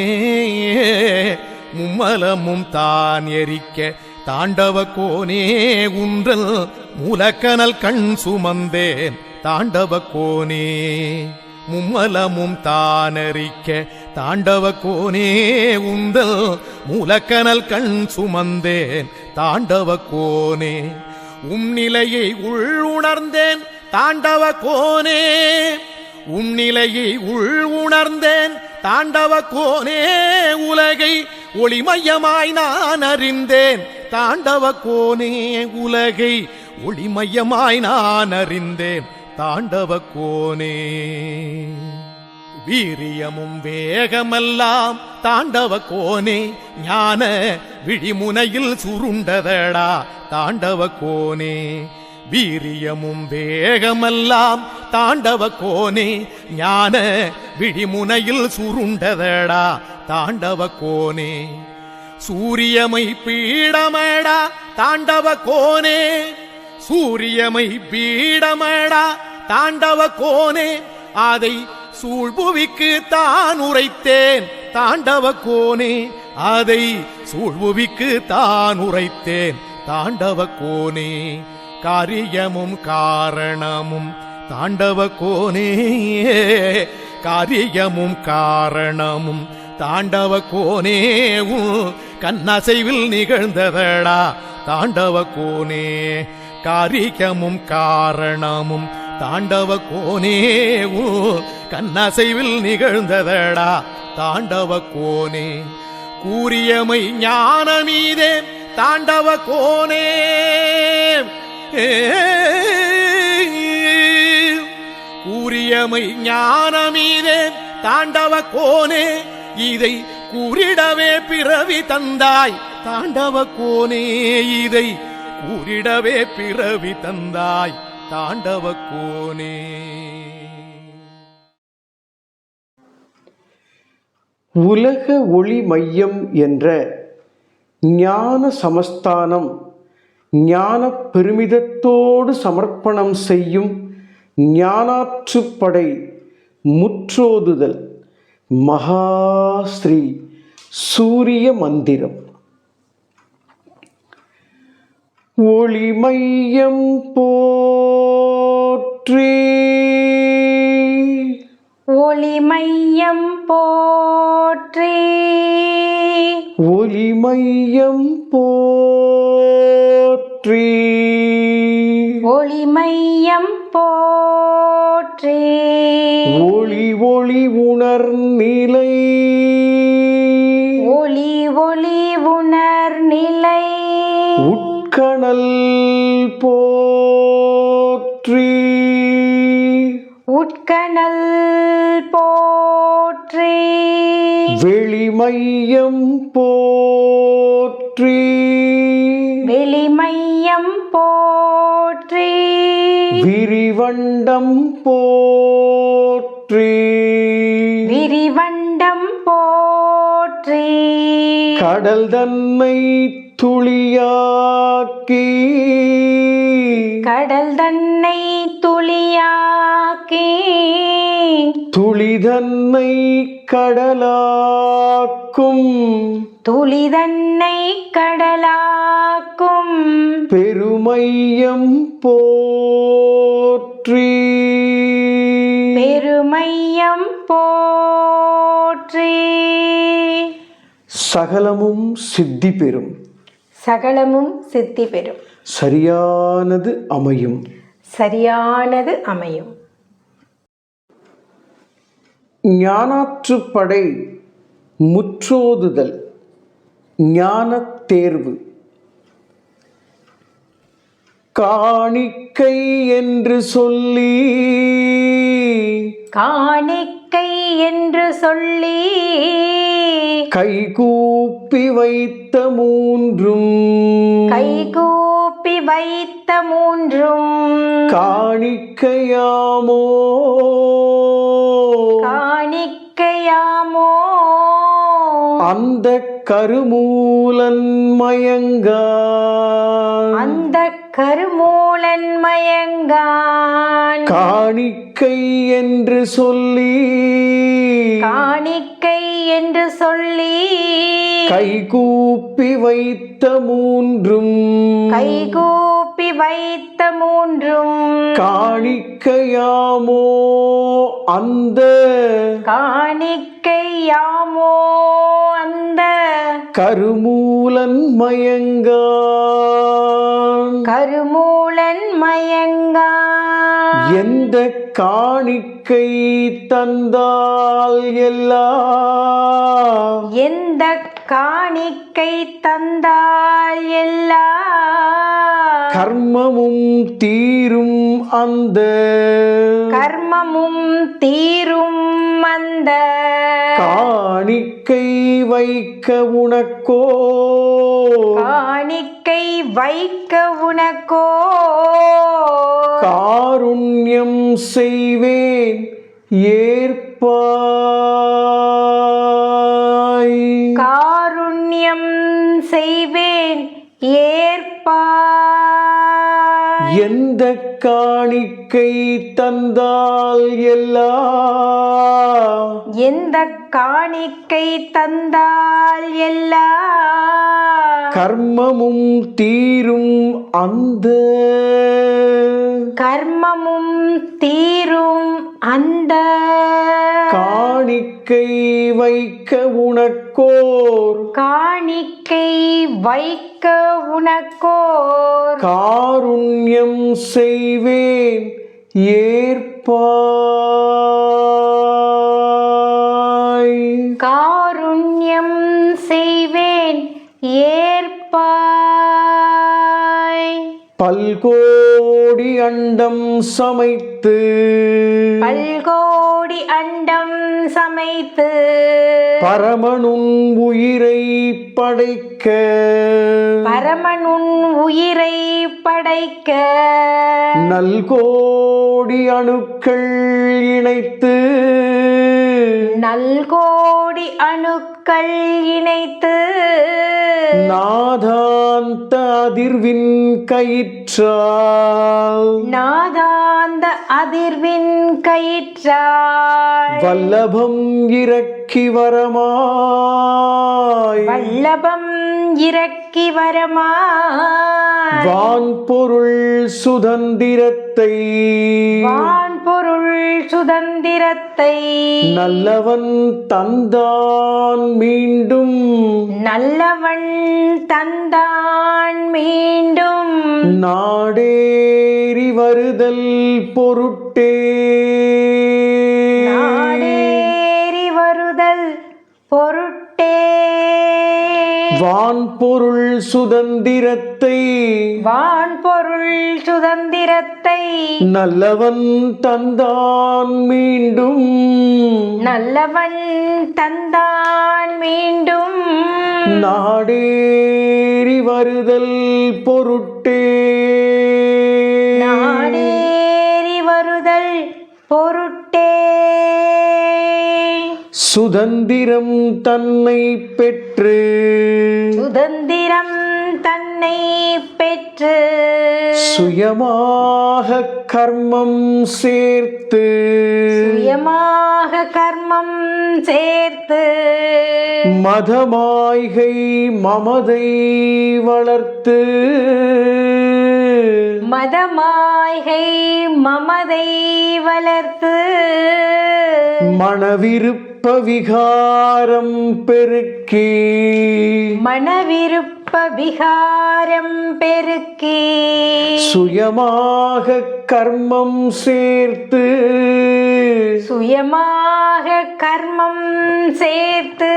மும்மலமும் தான் எரிக்க தாண்டவ கோனே. உன்றல் மூலக்கனல் கண் சுமந்தேன் தாண்டவ கோனே, மும்மலமும் தானறிக்க தாண்டவ கோனே. உந்தல் மூலக்கனல் கண் சுமந்தேன் தாண்டவ கோனே. நிலையை உள்உணர்ந்தேன் தாண்டவ கோனே, நிலையை உள்உணர்ந்தேன் தாண்டவ கோனே. உலகை ஒளிமயமாய் நான் அறிந்தேன் தாண்டவ கோனே, உலகை ஒளிமயமாய் நான் அறிந்தேன் தாண்டவ கோனே. வீரியமும் வேகமெல்லாம் தாண்டவ கோனே, ஞான விழிமுனையில் சுருண்டதடா தாண்டவ கோனே. வீரியமும் வேகமெல்லாம் தாண்டவ கோனே, ஞான விழிமுனையில் சுருண்டதடா தாண்டவ கோனே. சூரியமை பீடமடா தாண்டவ கோனே, சூரியமை பீடமடா தாண்டவ கோனே. அதை சூழ்புவிக்கு தான் உரைத்தேன் தாண்டவ கோனே, அதை சூழ்புவிக்கு தான் உரைத்தேன் தாண்டவ கோனே. காரியமும் காரணமும் தாண்டவ கோனே, காரியமும் காரணமும் தாண்டவ கோனே. கண்ணசைவில் நிகழ்ந்ததடா தாண்டவ கோனே, காரியமும் காரணமும் தாண்டவ கோனே. கண்ணசைவில் நிகழ்ந்ததடா தாண்டவ கோனே. கூறியமை ஞானமீதே தாண்டவ கோனே, கூறியமை ஞானமீதே தாண்டவ கோனே. இதை கூறிடவே பிறவி தந்தாய் தாண்டவ கோனே, இதை கூறிடவே பிறவி தந்தாய் தாண்டவ கோனே. உலக ஒளி மையம் என்ற ஞான சமஸ்தானம் ஞான பெருமிதத்தோடு சமர்ப்பணம் செய்யும் ஞானாற்றுப்படை முற்றோதுதல் மகாஸ்ரீ சூரிய மந்திரம். ஒளி மையம் போற்றி, ஒளி மையம் போற்றி, ஒளி மையம் போற்றி, ஒளி மையம் போற்றி, ஒளி ஒளி உணர்நிலை, ஒளி ஒளி உணர்நிலை, உட்கணல் போற்றி, உட்கணல் போற்றி, வெளிமையம் போற்றி, வெளிமையம் போற்றி, விரிவண்டம் போற்றி, விரிவண்டம் போற்றி, கடல் தன்னை துளியாக்கி, கடல் தன்னை துளியாக்கி, துளிதன்னை கடலாக்கும், துளிதன்னை கடலாக்கும், பெருமையம் போற்றி, பெருமையம் போற்றி, சகலமும் சித்தி பெறும், சகலமும் சித்தி பெறும், சரியானது அமையும், சரியானது அமையும். ஞானாற்றுப்படை முற்றோதுதல் ஞானத் தேர்வு. காணிக்கை என்று சொல்லி, காணிக்கை என்று சொல்லி, கைகூப்பி வைத்த மூன்றும், கைகூப்பி வைத்த மூன்றும், காணிக்கையாமோ, காணிக்கையாமோ, அந்த கருமூலன் மயங்கான், அந்த கருமூலன் மயங்கான், காணிக்கை என்று சொல்லி, காணிக்கை என்று சொல்லி, கைகூப்பி வைத்த மூன்றும், கைகூப்பி வைத்த மூன்றும், காணிக்கையாமோ, அந்த காணிக்கையாமோ, அந்த கருமூலன் மயங்கான், கருமூலன் மயங்கான், எந்த காணிக்கை தந்தால் எல்லாம், எந்த காணிக்கை தந்தால் எல்லா கர்மமும் தீரும், அந்த கர்மமும் தீரும், அந்த காணிக்கை வைக்க உனக்கோ, காணிக்கை வைக்க உனக்கோ, காருண்யம் செய்வேன் ஏற்பாய், காருண்யம் செய்வேன் ஏற்பாய், எந்த காணிக்கை தந்தால் எல்லாம், எந்த காணிக்கை தந்தால் எல்லா கர்மமும் தீரும், அந்த கர்மமும் தீரும், அந்த காணிக்கை வைக்க உனக்கோர், காணிக்கை வைக்க உனக்கோர், காருண்யம் செய்வேன் ஏற்பாய், காருண்யம் செய்வேன் ஏற்பாய், பல்கோடி அண்டம் சமைத்து பல்கோடி அண்டம் சமைத்து பரமனுன் உயிரை படைக்க பரமனுன் உயிரை படைக்க நல்கோடி அணுக்கள் இணைத்து நல்கோடி அணுக்கள் இணைத்து நாதாந்த அதிர்வின் கயிற்றால் நாதாந்த அதிர்வின் கயிற்றால் வல்லபம் இறக்கி வரமாய் வல்லபம் இறக்கி வரமாய் வான்பொருள் சுதந்திரத்தை வான்பொருள் சுதந்திரத்தை நல்லவன் தந்தான் மீண்டும் நல்லவன் தந்தான் மீண்டும் நாடேறி வருதல் பொருட்டே நாடேறி வருதல் பொருட்டே வான்பொருள் சுதந்திரத்தை வான்பொருள் சுதந்திரத்தை நல்லவன் தந்தான் மீண்டும் நல்லவன் தந்தான் மீண்டும் நாடேறி வருதல் பொருட்டே நாடேறி வருதல் பொருட்டே சுதந்திரம் தன்னை பெற்று சுதந்திரம் தன்னை பெற்று சுயமாக கர்மம் சேர்த்து சுயமாக கர்மம் சேர்த்து மதமாய்கை மமதை வளர்த்து மதமாய்கை மமதை வளர்த்து மனவிருப்ப விகாரம் பெருக்கி மனவிருப்ப விகாரம் பெருக்கி சுயமாக கர்மம் சேர்த்து சுயமாக கர்மம் சேர்த்து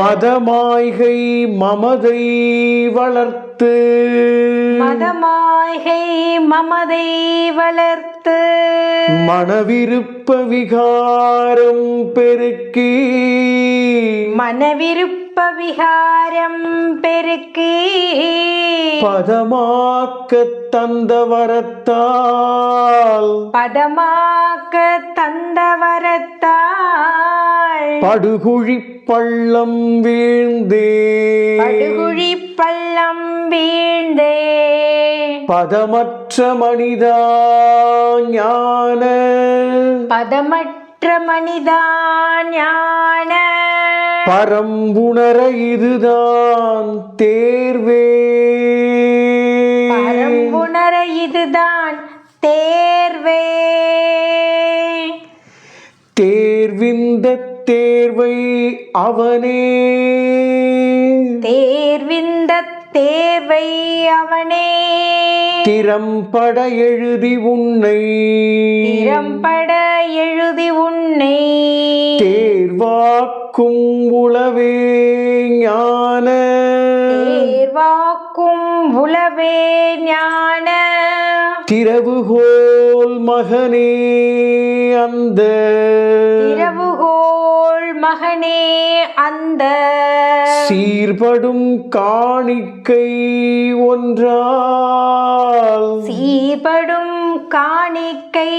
மதமாய்கை மமதை வளர்த்து மதமாய்கை மமதை வளர்த்து மனவிருப்ப விகாரம் பெருக்கி மனவிருப்ப விகாரம் பெருக்கி பதமாக்க தந்த வரத்தால் பதமாக்க தந்த வரத்தால் படுகுழி பள்ளம் வீழ்ந்தே படுகுழி பள்ளம் வீழ்ந்தே பதமற்ற மனிதா ஞான பதமற்ற மனிதா ஞான பரம்புணர இதுதான் தேர்வே பரம்புணர இதுதான் தேர்வே தேர்விந்த தேர்வை அவனே தேர்விந்த தேர்வை அவனே திறம்பட எழுதி உன்னை திறம்பட எழுதி உன்னை தேர்வாக்கும் உளவே ஞான தேர்வாக்கும் உளவே ஞான திறவுகோல் மகனே அந்த திறவுகோல் மகனே அந்த சீர்படும் காணிக்கை ஒன்றால் சீர்படும் காணிக்கை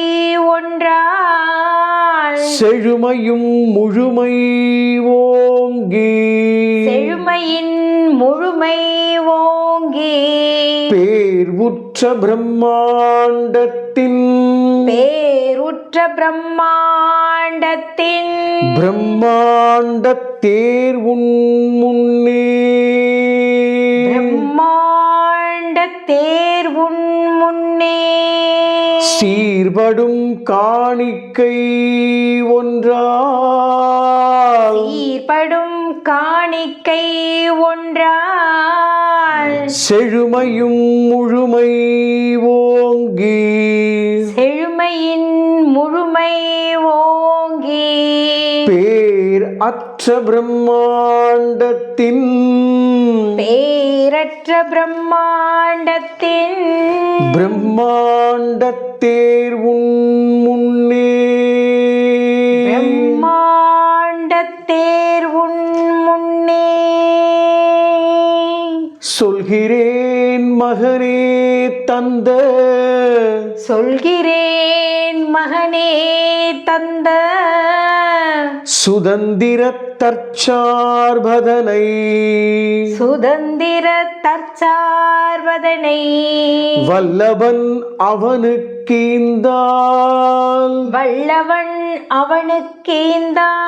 ஒன்றால் செழுமையும் முழுமை ஓங்கி செழுமையின் முழுமை ஓங்கி பேர்வுற்ற பிரம்மாண்டத்தின் பேருற்ற பிரம்மாண்டத்தின் பிரம்மாண்ட தேர் உன் முன்னே பிரம்மாண்ட தேர் உன் முன்னே சீர்படும் காணிக்கை ஒன்றால் சீர்படும் காணிக்கை ஒன்றால் செழுமையும் முழுமை ஓங்கி செழுமையின் முழுமை ஓங்கி பேர் அற்ற பிரம்மாண்டத்தின் பேரற்ற பிரம்மாண்டத்தின் பிரம்மாண்ட தேர் உன் முன்னே பிரம்மாண்ட தேர் உன் முன்னே சொல்கிறேன் மகனே தந்த சொல்கிறேன் மகனே தந்த சுதந்திர தற்சார்பதனை சுதந்திர தற்சார்பதனை வல்லவன் அவனுக்கீந்தால் வல்லவன் அவனுக்கேந்தான்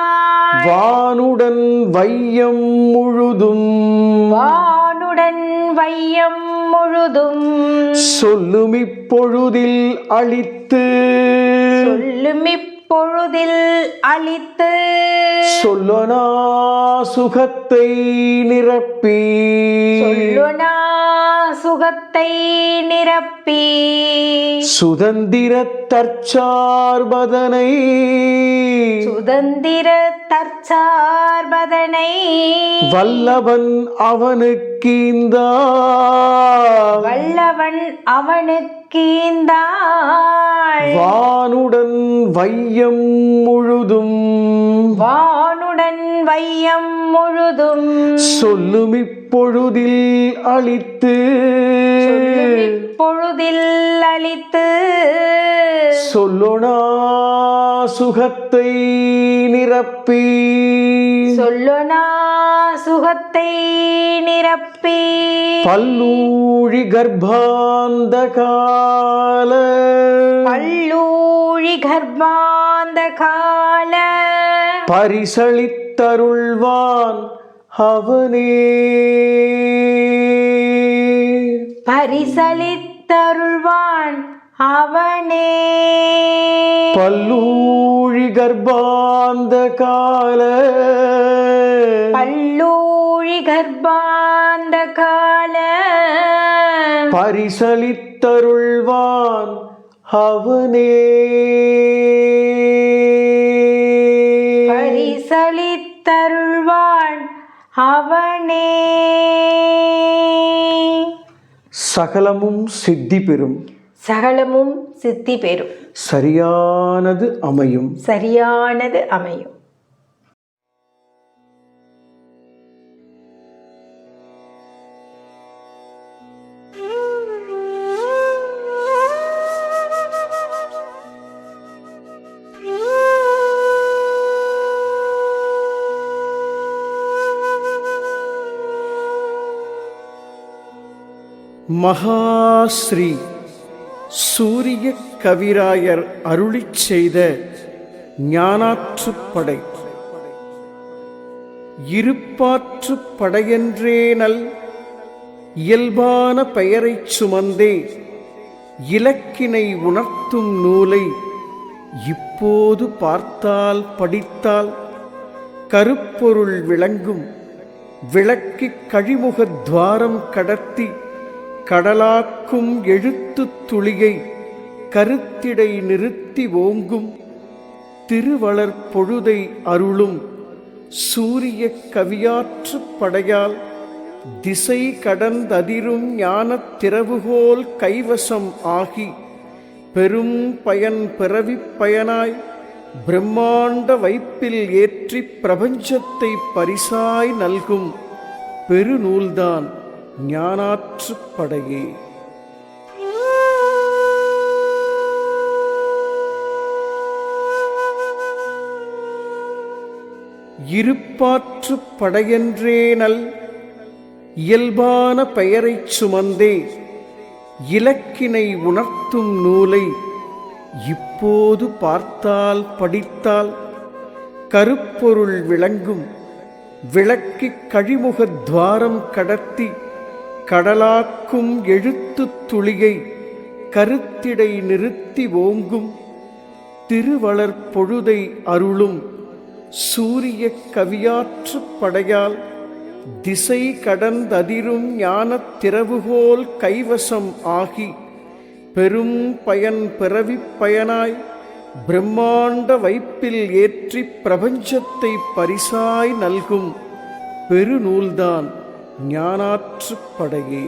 வானுடன் வையம் முழுதும் வானுடன் வையம் முழுதும் சொல்லும் இப்பொழுதில் அளித்து சொல்லும் இப்பொழுதில் அளித்து சொல்லனா சுகத்தை நிரப்பி சொல்லுனா சுகத்தை நிரப்பி சுதந்திர தற்சார்பதனை சுதந்திர தற்சார்பதனை வல்லவன் அவனுக்கீந்தால் வல்லவன் அவனுக்கேந்தான் வானுடன் வையம் முழுதும் வானுடன் வையம் முழுதும் சொல்லும் இப்பொழுதில் அளித்து சொல்லும் இப்பொழுதில் அளித்து சொல்லொணா சுகத்தை நிரப்பி சொல்லுனா சுகத்தை நிரப்பி பல்லூழி கர்ப்பாந்த கால பல்லூழி கர்ப்பாந்த கால பரிசளித்தருள்வான் அவனே பரிசளித்தருள்வான் அவனே பல்லூழி கர்ப்பாந்த கால பல்லூழி கர்ப்பாந்த கால பரிசளித்தருள்வான் அவனே பரிசளித்தருள்வான் அவனே சகலமும் சித்தி பெறும் சகலமும் சித்தி பெறும் சரியானது அமையும் சரியானது அமையும் மகாஸ்ரீ சூரிய கவிராயர் அருளிச் செய்த ஞானாற்றுப்படை. இருப்பாற்றுப் படையென்றேனல் இயல்பான பெயரைச் சுமந்தே இலக்கினை உணர்த்தும் நூலை இப்போது பார்த்தால் படித்தால் கருப்பொருள் விளங்கும். விளக்கிக் கழிமுகத் துவாரம் கடத்தி கடலாக்கும் எழுத்துத் துளியை கருத்திடை நிறுத்தி ஓங்கும். திருவளர் பொழுதை அருளும் சூரிய கவியாற்றுப் படையால் திசை கடந்ததிரும் ஞானத் திறவுகோல் கைவசம் ஆகி பெரும் பயன் பிறவிப் பயனாய் பிரம்மாண்ட வைப்பில் ஏற்றிப் பிரபஞ்சத்தை பரிசாய் நல்கும் பெருநூல்தான் ஞானாற்றுப் படையே. இருப்பாற்றுப் படையென்றேனல் இயல்பான பெயரைச் சுமந்தே இலக்கினை உணர்த்தும் நூலை இப்போது பார்த்தால் படித்தால் கருப்பொருள் விளங்கும். விளக்கிக் கழிமுகத் துவாரம் கடத்தி கடலாக்கும் எழுத்துத் துளியை கருத்திடை நிறுத்தி ஓங்கும். திருவளர் பொழுதை அருளும் சூரிய கவியாற்றுப் படையால் திசை கடந்ததிரும் ஞானத் திறவுகோல் கைவசம் ஆகி பெரும் பயன் பிறவிப் பயனாய் பிரம்மாண்ட வைப்பில் ஏற்றிப் பிரபஞ்சத்தை பரிசாய் நல்கும் பெருநூல்தான் ஞானாற்றுப் படையே.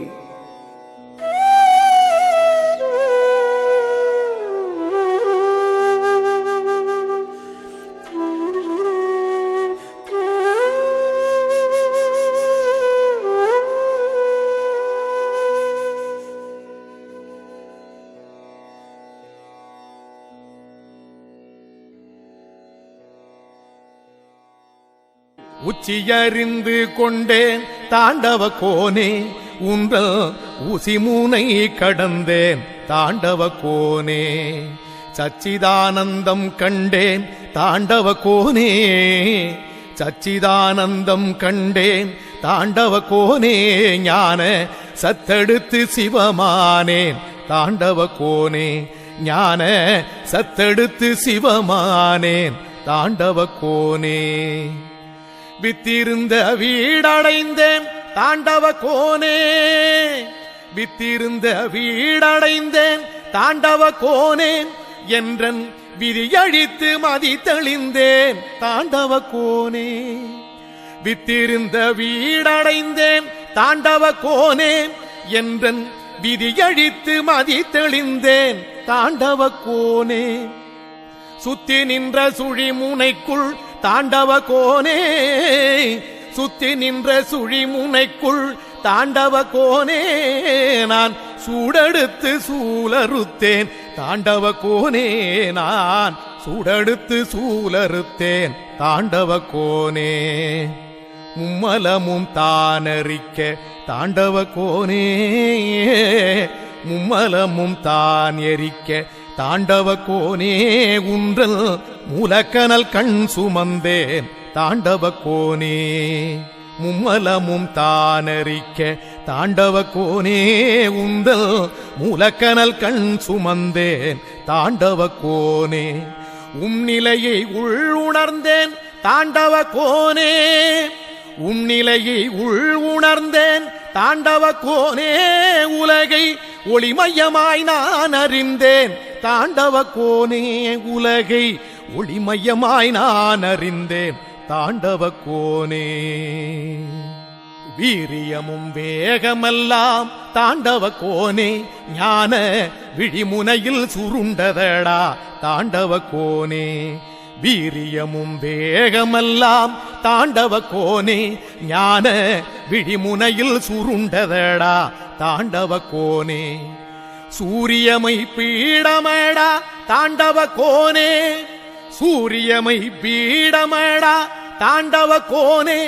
உச்சியறிந்து கொண்டேன் தாண்டவ கோனே உங்கள் ஊசிமூனை கடந்தேன் தாண்டவ கோனே சச்சிதானந்தம் கண்டேன் தாண்டவ கோனே சச்சிதானந்தம் கண்டேன் தாண்டவ கோனே ஞான சத்தெடுத்து சிவமானேன் தாண்டவ கோனே ஞான சத்தெடுத்து சிவமானேன் தாண்டவ கோனே வித்திருந்த வீடடைந்தேன் தாண்டவ கோனே வித்திருந்த வீடடைந்தேன் தாண்டவ கோனே என்றன் விதியழித்து மதி தெளிந்தேன் தாண்டவ கோனே வித்திருந்த வீடடைந்தேன் தாண்டவ கோனே என்றன் விதியழித்து மதி தெளிந்தேன் தாண்டவ கோனே சுத்தி நின்ற சுழிமுனைக்குள் தாண்டவ கோனே சுத்தி நின்ற சுழிமுனைக்குள் தாண்டவ கோனே நான் சூடெடுத்து சூலறுத்தேன் தாண்டவ கோனே நான் சூடெடுத்து சூலறுத்தேன் தாண்டவ கோனே மும்மலமும் தானறிக்க தாண்டவ கோனே மும்மலமும் தான் எரிக்க தாண்டவ கோனே உன்றல் மூலக்கனல் கண் சுமந்தேன் தாண்டவ கோனே மும்மலமும் தானறிக்க தாண்டவ கோனே உந்தல் மூலக்கனல் கண் சுமந்தேன் தாண்டவ கோனே நிலையை உணர்ந்தேன் தாண்டவ கோனே நிலையை உணர்ந்தேன் தாண்டவ கோனே உலகை ஒளிமயமாய் நான் அறிந்தேன் தாண்டவ கோனே உலகை ஒளிமயமாய் நான் அறிந்தேன் தாண்டவ கோனே வீரியமும் வேகமெல்லாம் தாண்டவ கோனே ஞான விழிமுனையில் சுருண்டதடா தாண்டவ கோனே வீரியமும் வேகமெல்லாம் தாண்டவ கோனே ஞான விழிமுனையில் சுருண்டதடா தாண்டவ கோனே சூரியமை பீடமடா தாண்டவ கோனே சூரியமை பீடமடா தாண்டவ கோனே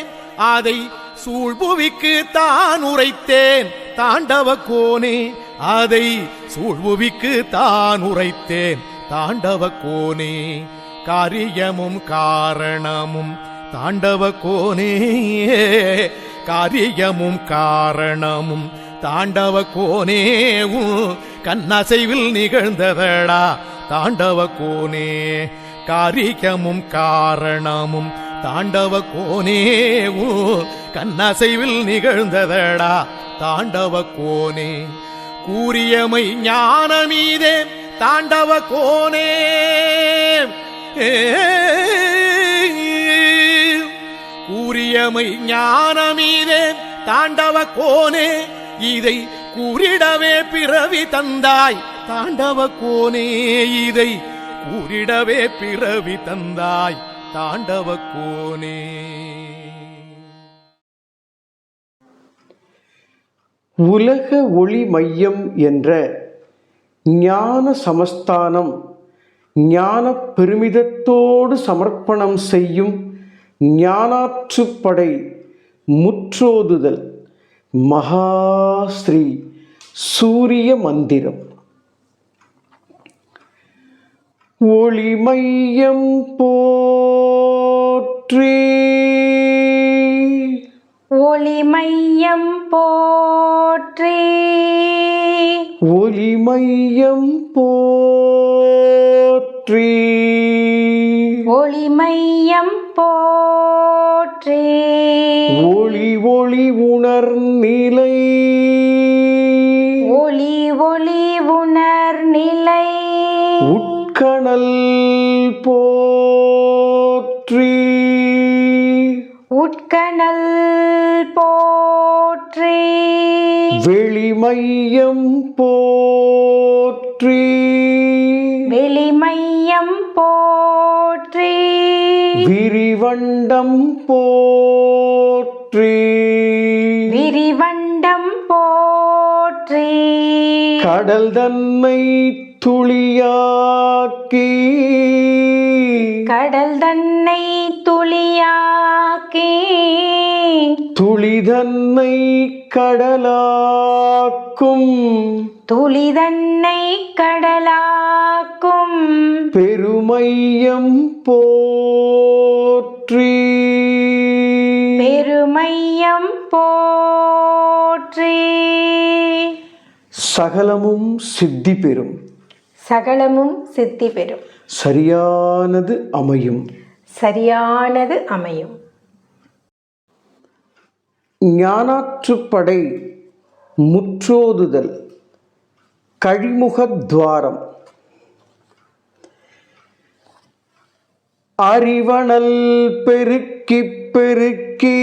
அதை சூழ்புவிக்கு தான் உரைத்தேன் தாண்டவ கோனே அதை சூழ்புவிக்கு தான் உரைத்தேன் தாண்டவ கோனே காரியமும் காரணமும் தாண்டவ கோனே காரியமும் காரணமும் தாண்டவ கோனே கண்ணசைவில் நிகழ்ந்ததடா தாண்டவ கோனே காரியமும் காரணமும் தாண்டவ கோனே கண்ணசைவில் நிகழ்ந்ததடா தாண்டவ கோனே கூறியமை ஞானமீதே தாண்டவ கோனே கூறியமை ஞானமீதே தாண்டவ கோனே இதை கூறிடவே பிறவி தந்தாய் தாண்டவ கோனே இதை கூறிடவே பிறவி தந்தாய் தாண்டவ கோனே உலக ஒளி மையம் என்ற ஞான சமஸ்தானம் ஞான பெருமிதத்தோடு சமர்ப்பணம் செய்யும் ஞானாற்றுப்படை முற்றோதுதல் மகாஸ்ரீ சூரிய மந்திரம். ஒளி மையம் போற்றி ஒளி மையம் போற்றி ஒளி மையம் போற்றி ஒளி மையம் போற்றி ஒளி ஒளி உணர்நிலை ஒளி ஒளி உணர்நிலை உட்கணல் போற்றி உட்கணல் போற்றி வெளிமையம் போற்றி வெளிமையம் போற்றி விரிவண்டம் போற்றி விரிவண்டம் போற்றி கடல் தன்னை துளியாக்கி கடல் தன்னை துளியாக்கி துளிதன்னை கடலாக்கும் துளிதன்னை கடலாக்கும் பெருமையம் போற்றி பெருமையம் போற்றி சகலமும் சித்தி பெறும் சகலமும் சித்தி பெறும் சரியானது அமையும் சரியானது அமையும் ஞானாற்றுப்படை முற்றோதுதல் கழிமுகத்வாரம் அறிவனல் பெருக்கி பெருக்கி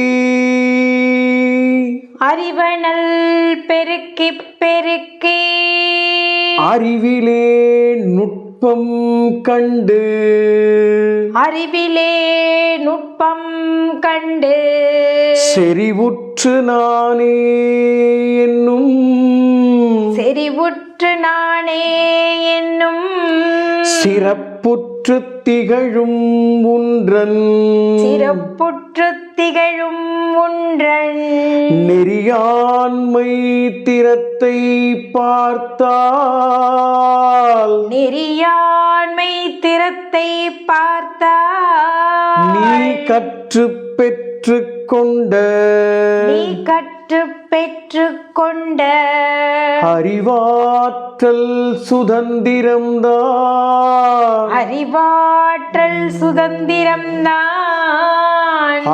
அறிவனல் பெருக்கி பெருக்கி அறிவிலே நுட்பம் கண்டு அறிவிலே நுட்பம் கண்டு செறிவுற்று நானே என்னும் செறிவுற்று நானே என்னும் சிறப்புற்று திகழும் ஒன்றன் சிறப்புற்று திகழும் ஒன்றன் நெறியாண்மை திறத்தை பார்த்தால் நெறியாண்மை திறத்தை பார்த்தால் நீ கற்று பெற்று கொண்ட நீ கற்று பெற்று கொண்ட அறிவாற்றல் சுதந்திரம்தான் அறிவாற்றல் சுதந்திரம்தான்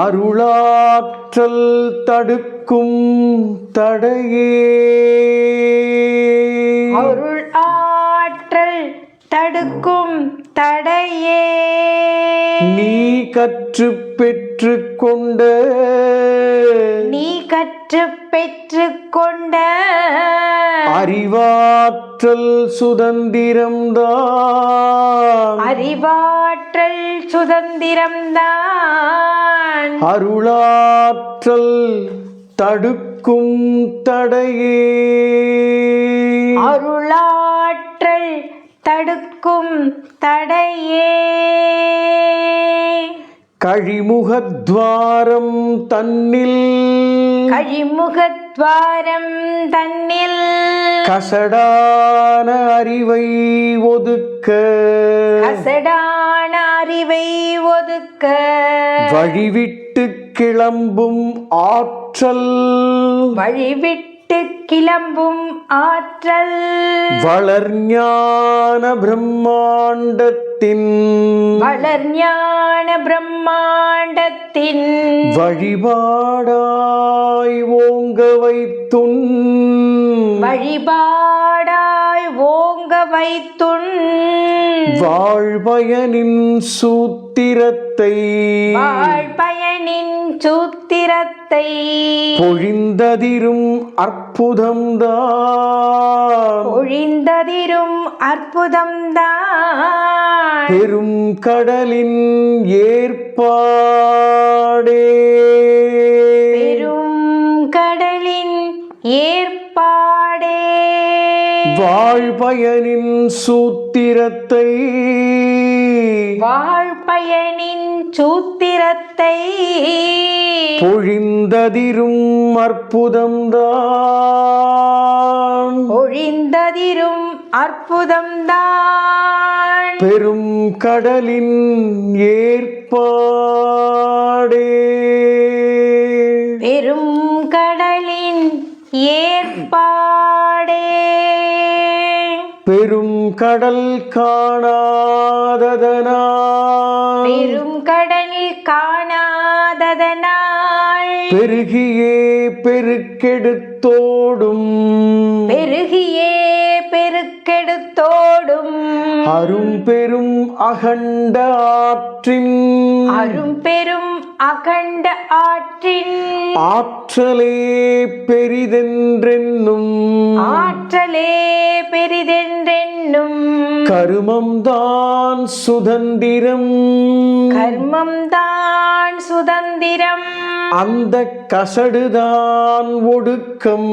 அருளாற்றல் தடுக்கும் தடையே அருள் ஆற்றல் தடுக்கும் தடையே நீ கற்று பெற்று கொண்ட நீ கற்று பெற்று கொண்ட அறிவாற்றல் சுதந்திரம்தான் அறிவாற்றல் சுதந்திரம்தான் அருளாற்றல் தடுக்கும் தடையே அருளாற்றல் தடுக்கும் தடையே கழிமுகத்வாரம் தன்னில் கழிமுகத்வாரம் தன்னில் கசடான அறிவை ஒதுக்க கசடான அறிவை ஒதுக்க வழிவிட்டு கிளம்பும் ஆற்றல் வழிவிட்டு கிளம்பும் ஆற்றல் வளர்ஞான பிரம்மாண்டத்தின் வளர்ஞான பிரம்மாண்டத்தின் வழிபாடாய் ஓங்க வைத்துன் வழிபாடாய் ஓங்க வைத்துன் வாழ்பயனின் சூத்திரத்தை வாழ்பயனின் சூத்திரத்தை பொழிந்ததிரும் அற்புதம்தான் பொழிந்ததிரும் அற்புதம்தான் பெரும் கடலின் ஏற்பாடே பெரும் கடலின் ஏற்பாடே வாழ்பயனின் சூத்திரத்தை வாழ்பயனின் சூத்திரத்தை பொழிந்ததிரும் அற்புதம்தான் பொழிந்ததிரும் அற்புதம்தான் பெரும் கடலின் ஏற்பாடே பெரும் கடலின் ஏற்பாடே பெரும் கடல் காணாததனால் பெரும் கடல் காணாததனால் பெருகியே பெருக்கெடுத்தோடும் பெருகியே பெருக்கெடுத்தோடும் அரும் பெரும் அகண்ட ஆற்றின் அரும் பெரும் அகண்ட ஆற்றின் ஆற்றலே பெரிதென்றென்னும் ஆற்றலே பெரிதென்றென்னும் கருமம்தான் சுதந்திரம் கர்மம்தான் சுதந்திரம் அந்த கசடுதான் ஒடுக்கம்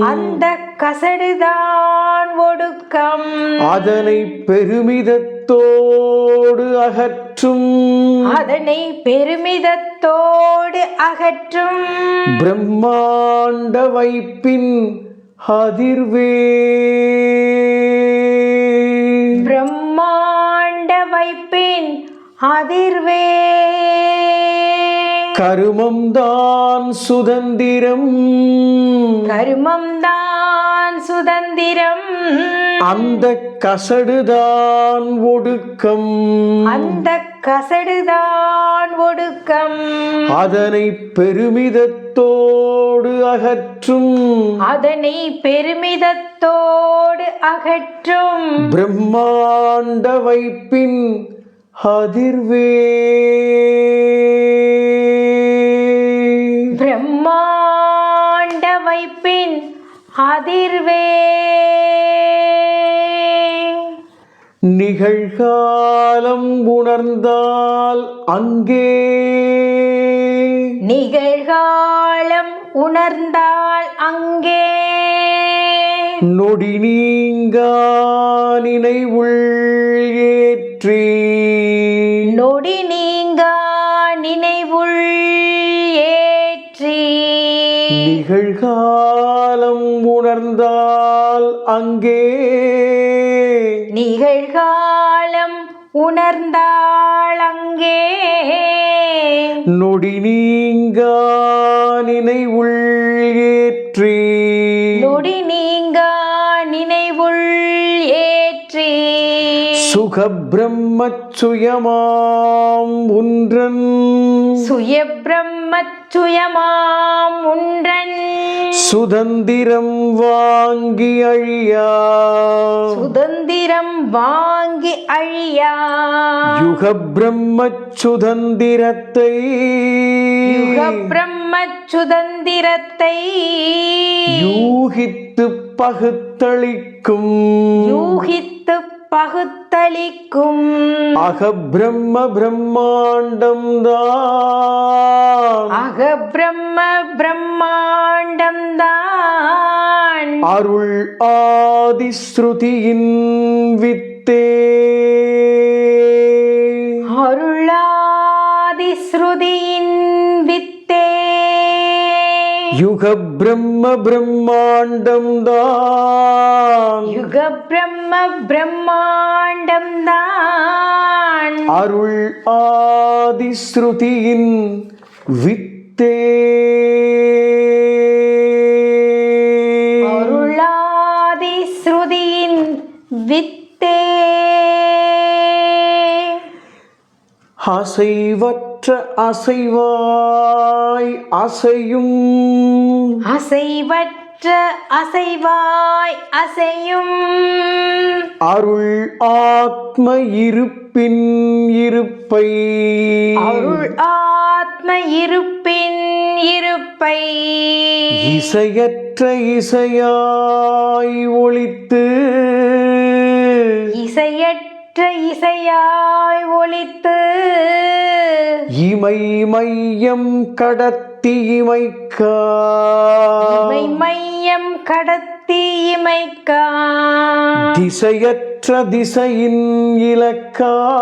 அந்த கசடுதான் ஒடுக்கம் அதனை பெருமிதத்தோடு அகற்றும் அதனை பெருமிதத்தோடு அகற்றும் பிரம்மாண்ட வைப்பின் அதிர்வே பிரம்மாண்ட வைப்பின் அதிர்வே கருமம்தான் சுதந்திரம் கருமம்தான் சுதந்திரம் அந்த கசடுதான் ஒடுக்கம் அந்த கசடுதான் ஒடுக்கம் அதனை பெருமிதத்தோடு அகற்றும் அதனை பெருமிதத்தோடு அகற்றும் பிரம்மாண்ட வைப்பின் அதிர்வே பிரம்மாண்ட வைப்பின் அதிர்வே நிகழ்காலம் உணர்ந்தால் அங்கே நிகழ்காலம் உணர்ந்தால் அங்கே நொடி நீங்கா நினைவுள் ஏற்றி நொடி நீங்கா நினைவுள் ஏற்றி நிகழ்காலம் உணர்ந்தால் அங்கே நிகழ்காலம் உணர்ந்தாள் அங்கே நொடி நீங்கா நினைவுள் ஏற்றி நொடி நீங்கா நினைவுள் ஏற்றி சுகபிரம்மச்சுயமாம் ஒன்றன் சுயபிரம்மச்சுயமாம் ஒன்றன் சுதந்திரம் வாங்கி அழியா சுதந்திரம் வாங்கி அழியா யுகபிரம்மச்சுதந்திரத்தை யுகபிரம்மச்சுதந்திரத்தை யூகித்து பகுத்தளிக்கும் யூகித்து பகுத்தளிக்கும் அகபிரம்ம பிரம்மாண்டம் தான் அகபிரம்ம பிரம்மாண்டம் தான் அருள் ஆதிஸ்ருதியின் வித்தே அருளாதி ஸ்ருதியின் வித்தே யுக பிரம்ம பிரம்மாண்டம் தான் யுகபிரம்ம பிரம்மாண்டம் தான் அருள் ஆதிஸ்ருதியின் வித்தே அருளாதி ஸ்ருதியின் வித்தே அசைவற்ற அசைவாய் அசையும் அசைவற்ற அசைவாய் அசையும் அருள் ஆத்ம இருப்பின் இருப்பை அருள் ஆத்ம இருப்பின் இருப்பை இசையற்ற இசையாய் ஒளித்து இசையற்ற இசையாய் ஒலித்து இமை மையம் கடத்தி இமைக்கா இமை மையம் கடத்தி இமைக்கா திசையற்ற திசையின்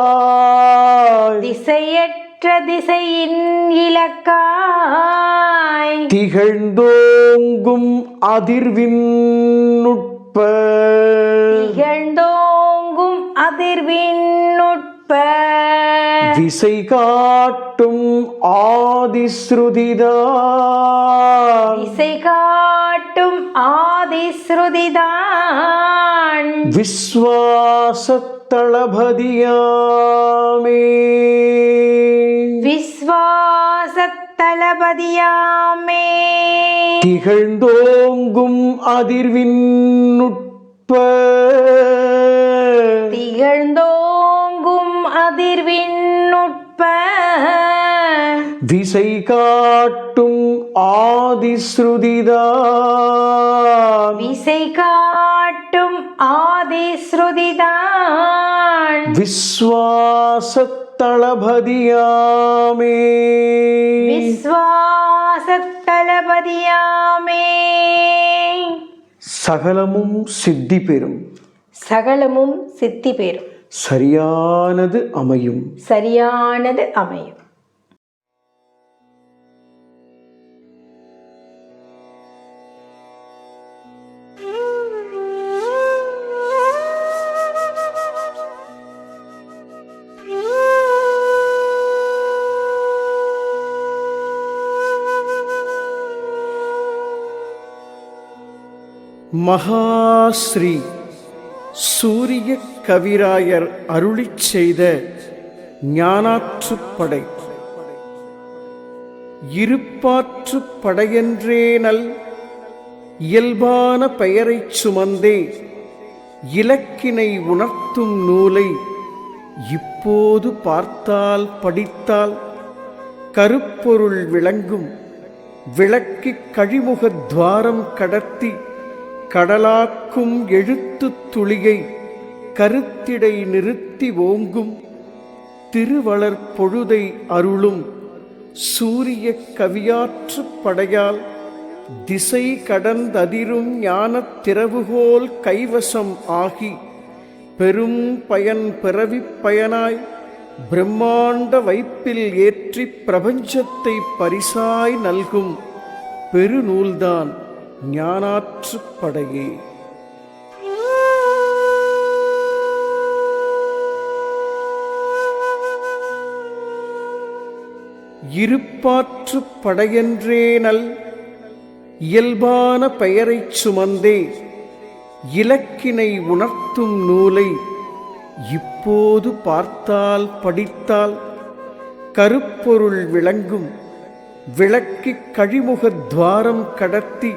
இலக்காய் திசையற்ற திசையின் இலக்காய் திகழ்ந்தோங்கும் அதிர்வின் நுட்ப திகழ்ந்தோங்கும் அதிர்வின் நுட்ப விசை காட்டும் ஆதிஸ்ருதிதான் திசை காட்டும் ஆதி ஸ்ருதிதான் விஸ்வாசத் தளபதியாமே விஸ்வாசத் தளபதியாமே திகழ்ந்தோங்கும் அதிர்வின் நுட்ப திகழ்ந்தோங்கும் அதிர்வின் நுட்ப திசை காட்டும் ஆதிஸ்ருதிதான் விசை காட்டும் ஆதி ஸ்ருதிதான் விஸ்வாசத் தளபதியாமே விஸ்வாசத் தளபதியாமே சகலமும் சித்தி பெறும் சகலமும் சித்தி பெறும் சரியானது அமையும். சரியானது அமையும். மகாஸ்ரீ சூரிய கவிராயர் அருளிச் செய்த ஞானாற்றுப்படை. இருப்பாற்றுப் படையென்றேனல் இயல்பான பெயரைச் சுமந்தே இலக்கினை உணர்த்தும் நூலை இப்போது பார்த்தால் படித்தால் கருப்பொருள் விளங்கும். விளக்கிக் கழிமுகத் துவாரம் கடத்தி கடலாக்கும் எழுத்துத் துளியை கருத்திடை நிறுத்தி ஓங்கும். திருவளர் பொழுதை அருளும் சூரிய கவியாற்றுப் படையால் திசை கடந்ததிரும் ஞானத் திறவுகோல் கைவசம் ஆகி பெரும் பயன் பிறவிப் பயனாய் பிரம்மாண்ட வைப்பில் ஏற்றிப் பிரபஞ்சத்தை பரிசாய் நல்கும் பெருநூல்தான் ஞானாற்றுப்படையே. இருப்பாற்றுப் படையென்றேனல் இயல்பான பெயரைச் சுமந்தே இலக்கினை உணர்த்தும் நூலை இப்போது பார்த்தால் படித்தால் கருப்பொருள் விளங்கும். விளக்கிக் கழிமுகத் துவாரம் கடத்தி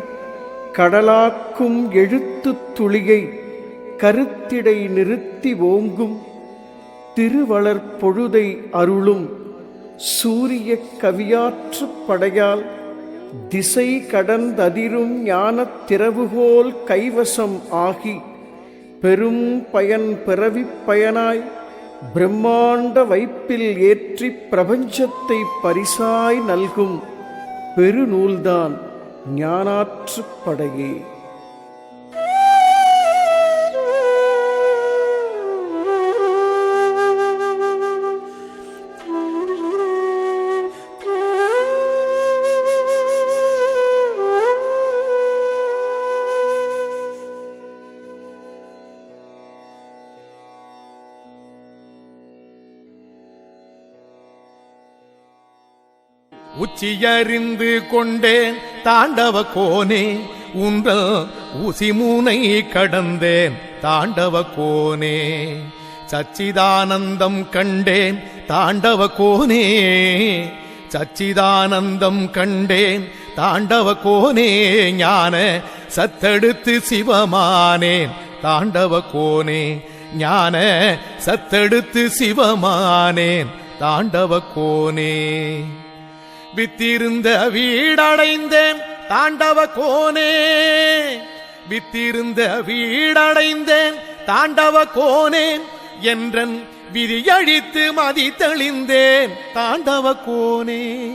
கடலாக்கும் எழுத்துத் துளியை கருத்திடை நிறுத்தி ஓங்கும். திருவளர் பொழுதை அருளும் சூரிய கவியாற்றுப் படையால் திசை கடந்ததிரும் ஞானத் திறவுகோல் கைவசம் ஆகி பெரும் பயன் பிறவிப் பயனாய் பிரம்மாண்ட வைப்பில் ஏற்றிப் பிரபஞ்சத்தை பரிசாய் நல்கும் பெருநூல்தான் ஞானாற்றுப்படையே. உச்சியறிந்து கொண்டேன் தாண்டவ கோனே உன்றல் ஊசிமூனை கடந்தேன் தாண்டவ கோனே. சச்சிதானந்தம் கண்டேன் தாண்டவ கோனே. சச்சிதானந்தம் கண்டேன் தாண்டவ கோனே. ஞான சத்தெடுத்து சிவமானேன் தாண்டவ கோனே. ஞான சத்தெடுத்து சிவமானேன் தாண்டவ கோனே. வித்திருந்த வீடடைந்தேன் தாண்டவ கோனே. வித்திருந்த வீடடைந்தேன் தாண்டவ கோனே. என்றன் விதியழித்து மதி தெளிந்தேன் தாண்டவ கோனே.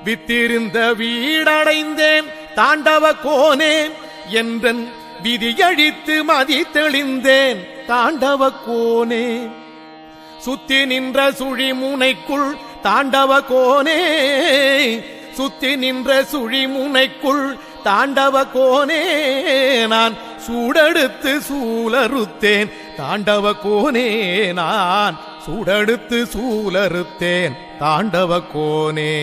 வித்திருந்த வீடடைந்தேன் தாண்டவ கோனே. என்றன் விதியழித்து மதி தெளிந்தேன் தாண்டவ கோனே. சுத்தி நின்ற சுழிமுனைக்குள் தாண்டவ கோனே. சுத்தி நின்ற சுழிமுனைக்குள் தாண்டவ கோனே. நான் சூடெடுத்து சூலறுத்தேன் தாண்டவ கோனே. நான் சூடெடுத்து சூலறுத்தேன் தாண்டவ கோனே.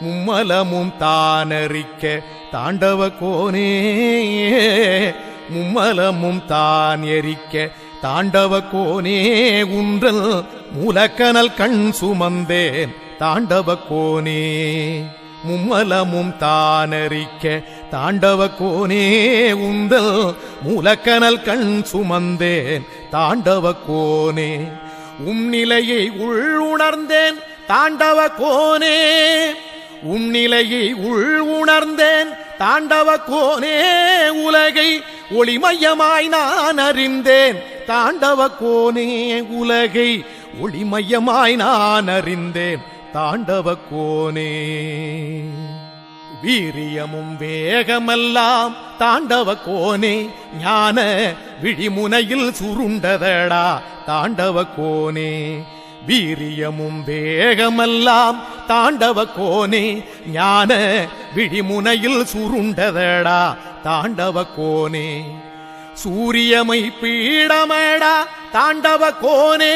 மும்மலமும் தானறிக்க தாண்டவ கோனே. மும்மலமும் தான் எரிக்க தாண்டவ கோனே. உன்றல் மூலக்கனல் கண் சுமந்தேன் தாண்டவ கோனே. மும்மலமும் தானறிக்க தாண்டவ கோனே. உந்தல் மூலக்கனல் கண் சுமந்தேன் தாண்டவ கோனே. நிலையை உள்ளுணர்ந்தேன் தாண்டவ கோனே. நிலையை உள்ளுணர்ந்தேன் தாண்டவ கோனே. உலகை ஒளிமயமாய் நான் அறிந்தேன் தாண்டவ கோனே. உலகை ஒளிமயமாய் நான் அறிந்தேன் தாண்டவ கோனே. வீரியமும் வேகமெல்லாம் தாண்டவ கோனே ஞான விழிமுனையில் சுருண்டதடா தாண்டவ கோனே. வீரியமும் வேகமெல்லாம் தாண்டவ கோனே ஞான விழிமுனையில் சுருண்டதடா தாண்டவ கோனே. சூரியமை பீடமடா தாண்டவ கோனே,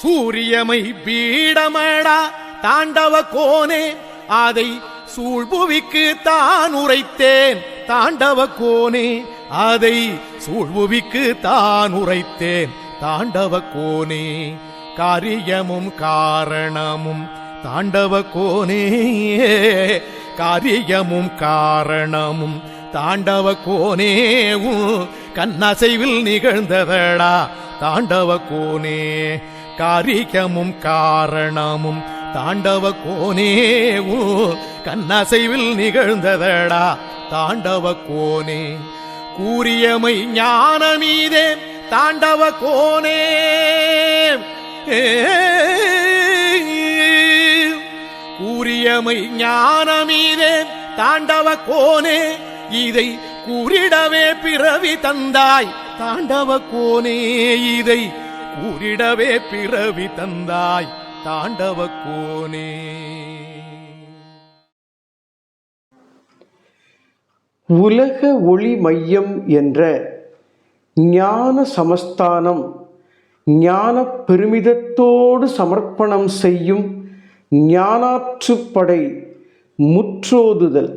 சூரியமை பீடமடா தாண்டவ கோனே, அதை சூழ்புவிக்கு தான் உரைத்தேன் தாண்டவ கோனே, அதை சூழ்புவிக்கு தான் உரைத்தேன் தாண்டவ கோனே. காரியமும் காரணமும் தாண்டவ கோனே, காரியமும் காரணமும் தாண்டவ கோனே, கண்ணசைவில் நிகழ்ந்ததடா தாண்டவ கோனே. காரியமும் காரணமும் தாண்டவ கோனே, கண்ணசைவில் நிகழ்ந்ததடா தாண்டவ கோனே. கூறியமை ஞானமீதே தாண்டவ கோனே, கூறியமை ஞானமீதே தாண்டவ கோனே, இதை கூறிடவே பிறவி தந்தாய் தாண்டவ கோனே, இதை கூறிடவே பிறவி தந்தாய் தாண்டவ கோனே. உலக ஒளி மையம் என்ற ஞான சமஸ்தானம் ஞான பெருமிதத்தோடு சமர்ப்பணம் செய்யும் ஞானாற்றுப்படை முற்றோதுதல்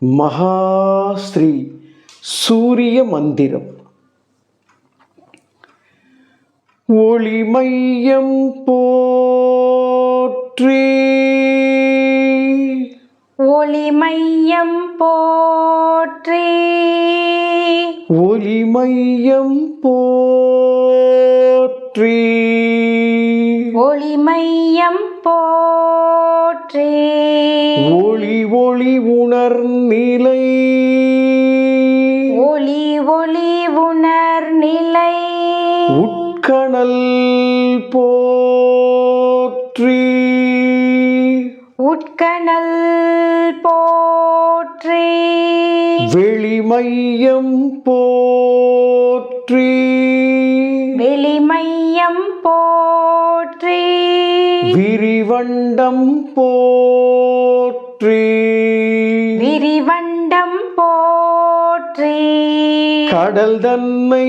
மகாஸ்ரீ சூரிய மந்திரம். ஒளி மையம் போற்றி, ஒளி மையம் போற்றி, ஒளி மையம் போற்றி, ஒளி மையம் போற்றி. ஒளி ஒளி உணர்நிலை, ஒளி ஒளி உணர்நிலை, உட்கணல் போற்றி, உட்கணல் போற்றி. வெளிமையம் போற்றி, வெளிமையம் போற்றி. விரிவண்டம் போற்றி, விரிவண்டம் போற்றி. கடல் தன்னை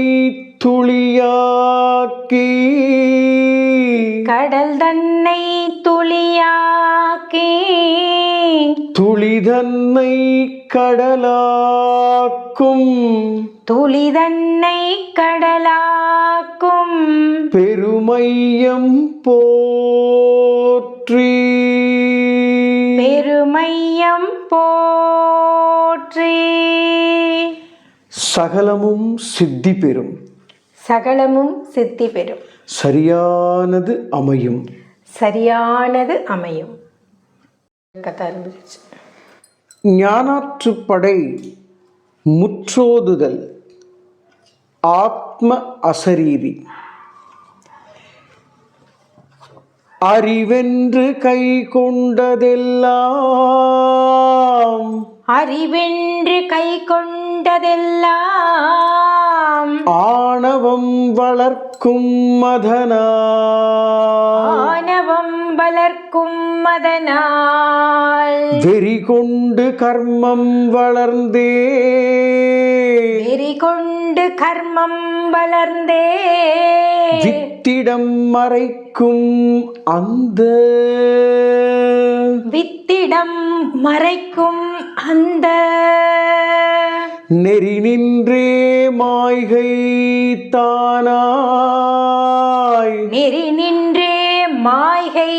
துளியாக்கி, கடல் தன்னை துளியாக்கி, துளிதன்னை கடலாக்கும், துளிதன்னை கடலாக்கும். பெருமையம் போற்றி, பெருமையம் போற்றி. சகலமும் சித்தி பெறும், சகலமும் சித்தி பெறும், சரியானது அமையும். சரியானது அமையும். கதை ஆரம்பிச்சு. ஞானாற்றுப்படை முற்றோதுதல் ஆத்ம அசரீரி. அறிவென்று கை கொண்டதெல்லாம், அறிவென்று கை கொண்டதெல்லாம் ஆணவம் வளர்க்கும் மதனால், ஆணவம் வளர்க்கும் மதனால். வெறி கொண்டு கர்மம் வளர்ந்தே, வெறி கொண்டு கர்மம் வளர்ந்தே. வித்திடம் மறைக்கும் அந்த, வித்திடம் மறைக்கும் அந்த. நெறி நின்றே மாய்கை தானாய், நெறி நின்றே மாய்கை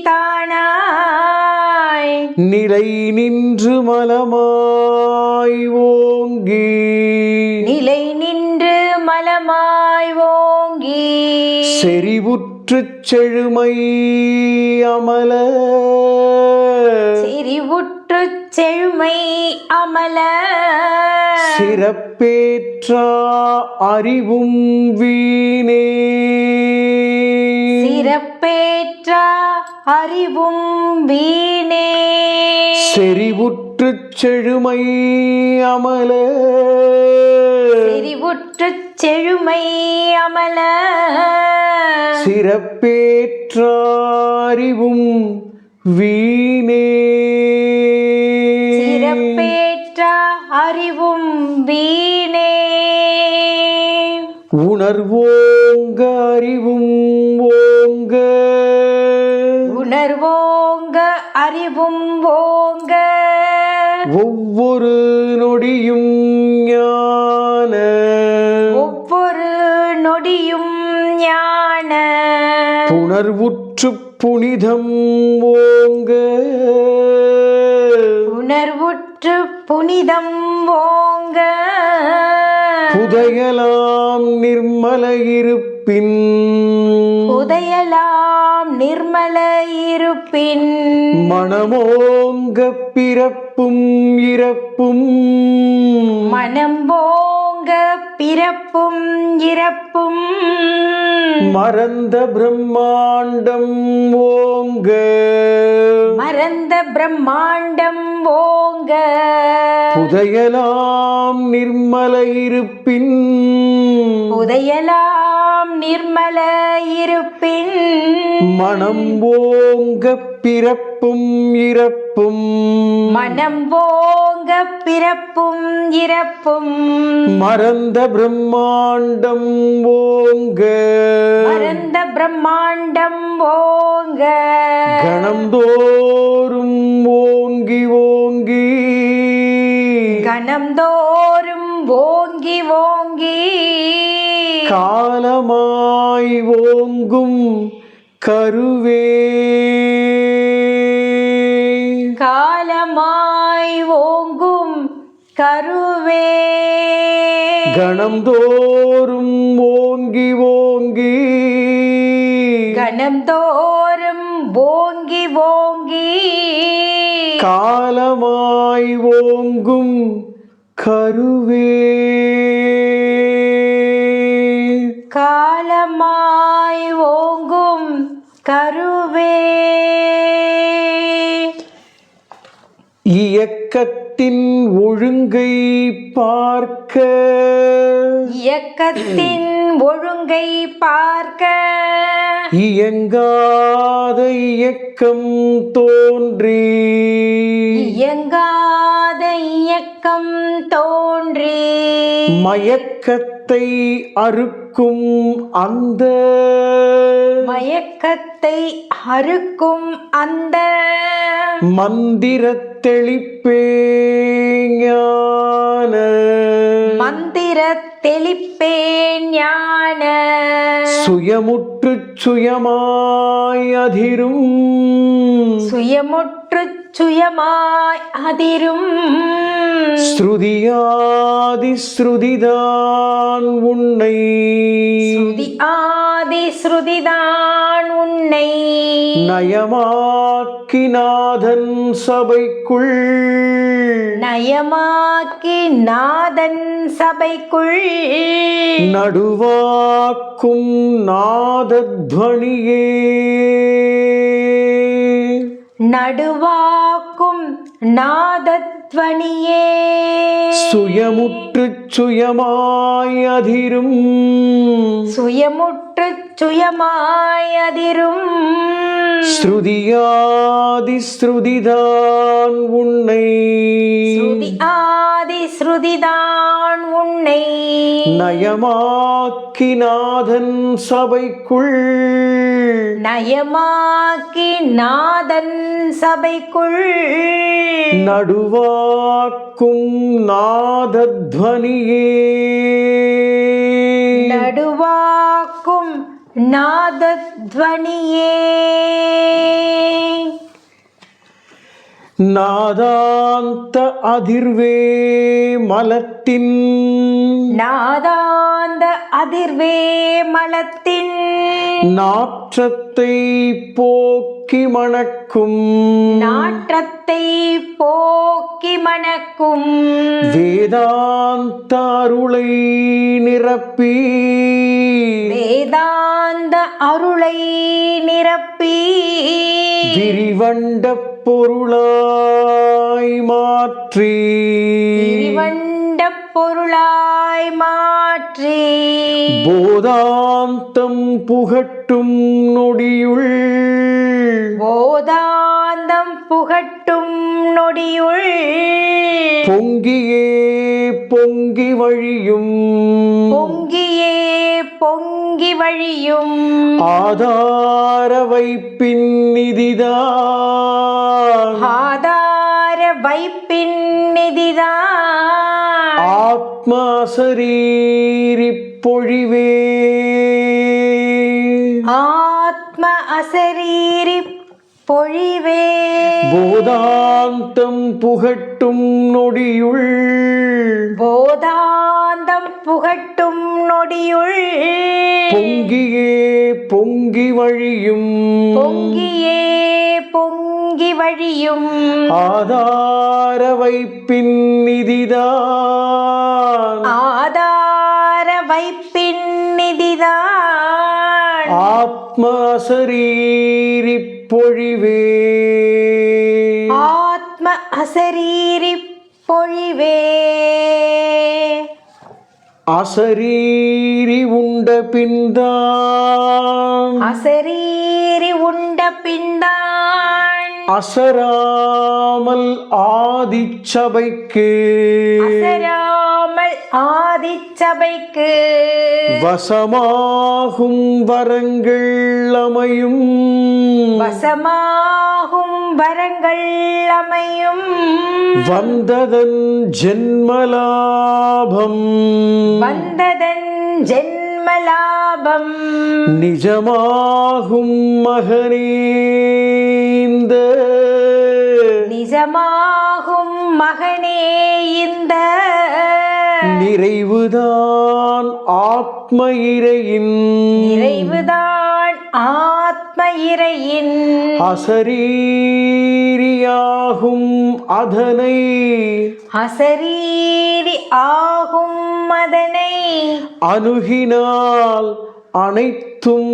தானாய். நிலை நின்று மலமாய் ஓங்கி, நிலை நின்று மலமாய் ஓங்கி. செறிவுற்றுச் செழுமை அமல, செறிவுற்றுச் செழுமை அமல. சிறப்பேற்றா அறிவும் வீணே, சிறப்பேற்ற அறிவும் வீணே. செறிவுற்று செழுமை அமல செறிவுற்றுச் செழுமை அமல சிறப்பேற்ற அறிவும் வீணே சிறப்பேற்ற அறிவும் வீணே உணர்வோங்க அறிவும் ஓங்க உணர்வோங்க அறிவும் ஓங்க ஒவ்வொரு நொடியும் ஞான ஒவ்வொரு நொடியும் ஞான புணர்வுற்று புனிதம் ஓங்க உணர்வுற்று புனிதம் ஓங்க புதையலாம் நிர்மல இருப்பின் உதயலாம் நிர்மல இருப்பின் மனமோங்க பிறப்பும் இறப்பும் மனம் போங்க பிறப்பும் இறப்பும் மறந்த பிரம்மாண்டம் ஓங்க மறந்த பிரம்மாண்டம் ஓங்க புதையலாம் நிர்மல இருப்பின் உதயலாம் நிர்மல இருப்பின் மனம் ஓங்க பிறப்பும் இறப்பும் மனம் போங்க பிறப்பும் இறப்பும் மறந்த பிரம்மாண்டம் ஓங்க மறந்த பிரம்மாண்டம் ஓங்க கணம்தோறும் ஓங்கி ஓங்கி கணம்தோறும் ஓங்கி ஓங்கி காலமாய் ஓங்கும் கருவே காலமாய் ஓங்கும் கருவே கணம்தோறும் ஓங்கி ஓங்கி கணம்தோறும் ஓங்கி ஓங்கி காலமாய் ஓங்கும் கருவே காலமாய் ஓங்கும் கருவே இயக்கத்தின் ஒழுங்கை பார்க்க இயக்கத்தின் ஒழுங்கை பார்க்க இயங்காத இயக்கம் தோன்றி இயங்காத இயக்கம் தோன்றி மயக்கத்தை அறுக்கும் அந்த மயக்கத்தை அறுக்கும் அந்த மந்திர தெளிப்பே ஞான மந்திர தெளிப்பே ஞான சுயமுற்று சுயமாய் அதிரும் சுயமுற்று சுயமாய் அதிரும் ஸ்ருதியாதி ஸ்ருதிதான் உன்னை ஸ்ருதி ஆதி ஸ்ருதிதான் உன்னை நயமாக்கி நாதன் சபைக்குள் நயமாக்கி நாதன் சபைக்குள் நடுவாக்கும் நாதத்வனியே நடுவாக்கும் நாதத்வனியே சுயமுற்று சுயமாய் அதிரும் சுயமுற்று சுயமாய் அதிரும் ஸ்ருதியாதி ஸ்ருதிதான் உன்னை ஸ்ருதி ஆதி ஸ்ருதிதான் உன்னை நயமாக்கி நாதன் சபைக்குள் நயமாக்கி நாதன் சபைக்குள் நடுவாக்கும் நாதத்வனியே நடுவாக்கும் நாதத்வனியே நாதாந்த அதிர்வே மலத்தின் நாதாந்த அதிர்வே மலத்தின் நாற்றத்தை போக்கி மணக்கும் நாற்றத்தை போக்கி மணக்கும் வேதாந்த அருளை நிரப்பி வேதாந்த அருளை நிரப்பி விரிவண்ட பொருளாய் மாற்றி திரிவண்ட பொருளாய் மாற்றி போதாந்தம் புகட்டும் நொடியுள் போதாந்தம் புகட்டும் நொடியுள் பொங்கியே பொங்கி வழியும் பொங்கியே பொங்கி வழியும் ஆதார வைப்பின் நிதிதான் ஆதார வைப்பின் நிதிதான் ஆத்மா சரீரி பொழிவே ஆத்ம அசரீரி பொழிவே போதாந்தம் புகட்டும் நொடியுள் போதாந்தம் புகட்டும் நொடியுள் பொங்கியே பொங்கி வழியும் பொங்கியே பொங்கி வழியும் ஆதார வைப்பின் நிதிதான் ஆதார வைப்பின் நிதிதான் ஆத்மா சரீரி பொழிவே ஆத்ம அசரீரி பொழிவே அசரீரி உண்ட பின்தான் அசரீரி உண்ட பின்தான் அசராமல் ஆதிச்சபைக்கு அசராமல் ஆதிச்சபைக்கு வசமாகும் வரங்கள் அமையும் வசமாகும் வரங்கள் அமையும் வந்ததன் ஜென்மலாபம் வந்ததன் ஜென்மலாபம் நிஜமாகும் மகனேந்த நிஜமாகும் மகனே இந்த நிறைவுதான் ஆத்ம இறையின் நிறைவுதான் ஆத்ம இறையின் அசரீரியாகும் அதனை அசரீரி ஆகும் மதனை அணுகினால் அனைத்தும்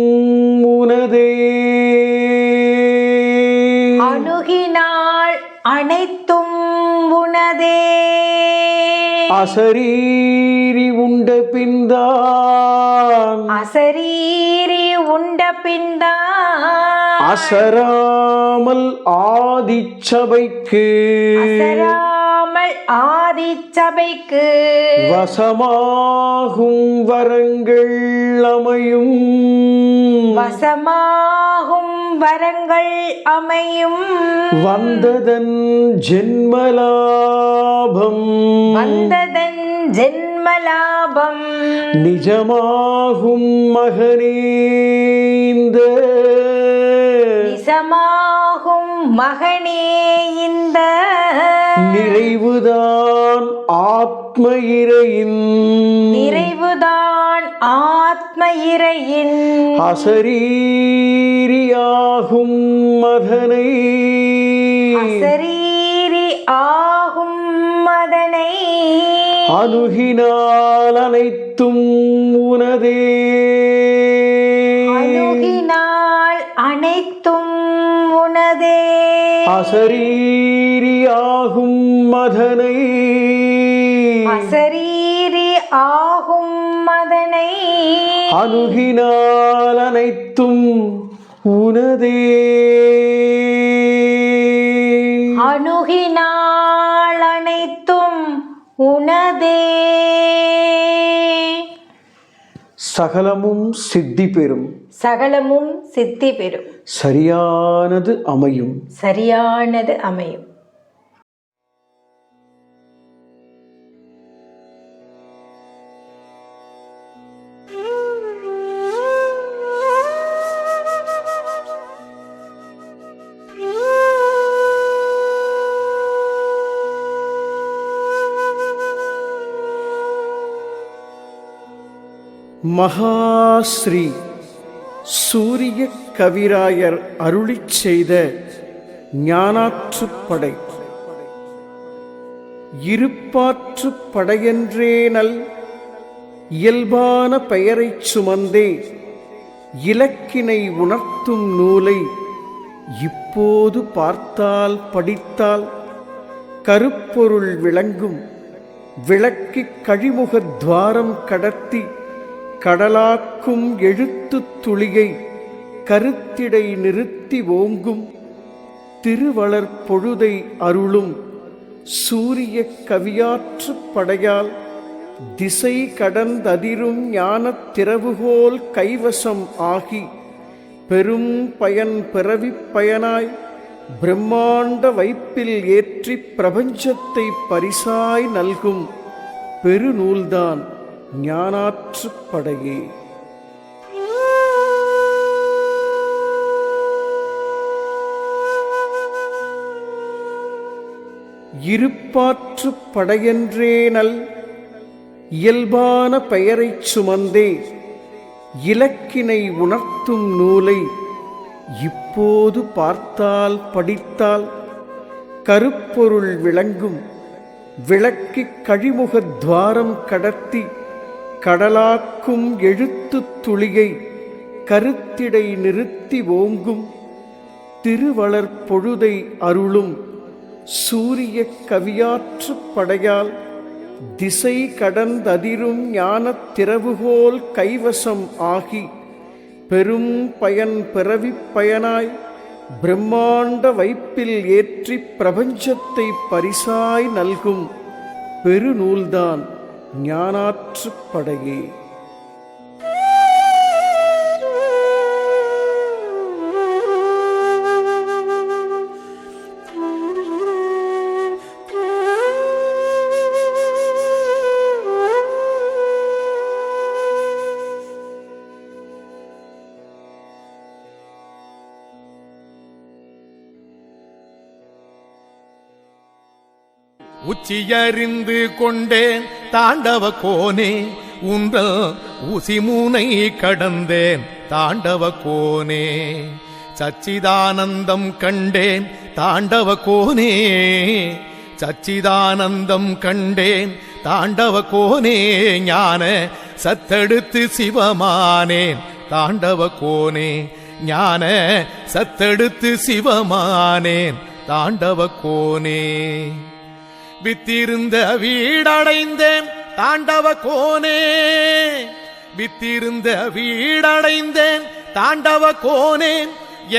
உனதே அணுகினால் அனைத்தும் உனதே அசரீரி உண்ட பின்தான் அசரீரி உண்ட பின்தான் அசராமல் ஆதிச்சபைக்கு அசராமல் ஆதிச்சபைக்கு வசமாகும் வரங்கள் அமையும் வசமாகும் வரங்கள் அமையும் வந்ததன் ஜென்மலாபம் வந்ததன் ஜென்மலாபம் நிஜமாகும் மகனேந்த நிஜமாகும் மகனே இந்த நிறைவுதான் ஆத்ம இறையின் நிறைவுதான் ஆத்ம இறையின் அசரீரியாகும் மதனை அசரீரி ஆகும் மதனை அணுகினால் அனைத்தும் உனதே அணுகினால் அனைத்தும் உனதே அசரீரியாகும் மதனை அசரீரி ஆகும் மதனை அணுகினால் அனைத்தும் உனதே அணுகினால் அனைத்தும் உனதே சகலமும் சித்தி பெறும் சகலமும் சித்தி பெறும் சரியானது அமையும் சரியானது அமையும் மகாஸ்ரீ சூரிய கவிராயர் அருளிச் செய்த ஞானாற்றுப்படை. இருப்பாற்றுப் படையென்றே நல் இயல்பான பெயரைச் சுமந்தே இலக்கினை உணர்த்தும் நூலை இப்போது பார்த்தால் படித்தால் கருப்பொருள் விளங்கும் விளக்கிக் கழிமுகத் துவாரம் கடத்தி கடலாக்கும் எழுத்துத் துளியை கருத்திடை நிறுத்தி ஓங்கும் திருவளர் பொழுதை அருளும் சூரிய கவியாற்றுப் படையால் திசை கடந்ததிரும் ஞானத் திறவுகோல் கைவசம் ஆகி பெரும் பயன் பிறவிப் பயனாய் பிரம்மாண்ட வைப்பில் ஏற்றி பிரபஞ்சத்தை பரிசாய் நல்கும் பெருநூல்தான் ஞானாற்றுப் படையே. இருப்பாற்றுப் படையென்றேனல் இயல்பான பெயரைச் சுமந்தே இலக்கினை உணர்த்தும் நூலை இப்போது பார்த்தால் படித்தால் கருப்பொருள் விளங்கும் விளக்கிக் கழிமுகத் துவாரம் கடத்தி கடலாக்கும் எழுத்துத் துளியை கருத்திடை நிறுத்தி ஓங்கும் திருவளர் பொழுதை அருளும் சூரிய கவியாற்றுப் படையால் திசை கடந்ததிரும் ஞானத் திறவுகோல் கைவசம் ஆகி பெரும் பயன் பிறவிப் பயனாய் பிரம்மாண்ட வைப்பில் ஏற்றி பிரபஞ்சத்தை பரிசாய் நல்கும் பெருநூல்தான் ஞானாற்றுப் படையே. உச்சியறிந்து கொண்டேன் தாண்டவ கோனே உங்கள் ஊசிமூனை கடந்தேன் தாண்டவ கோனே சச்சிதானந்தம் கண்டேன் தாண்டவ கோனே சச்சிதானந்தம் கண்டேன் தாண்டவ கோனே ஞான சத்தெடுத்து சிவமானேன் தாண்டவ கோனே ஞான சத்தெடுத்து சிவமானேன் தாண்டவ கோனே வித்திருந்த வீடடைந்தேன் தாண்டவ கோனே வித்திருந்த வீடடைந்தேன் தாண்டவ கோனே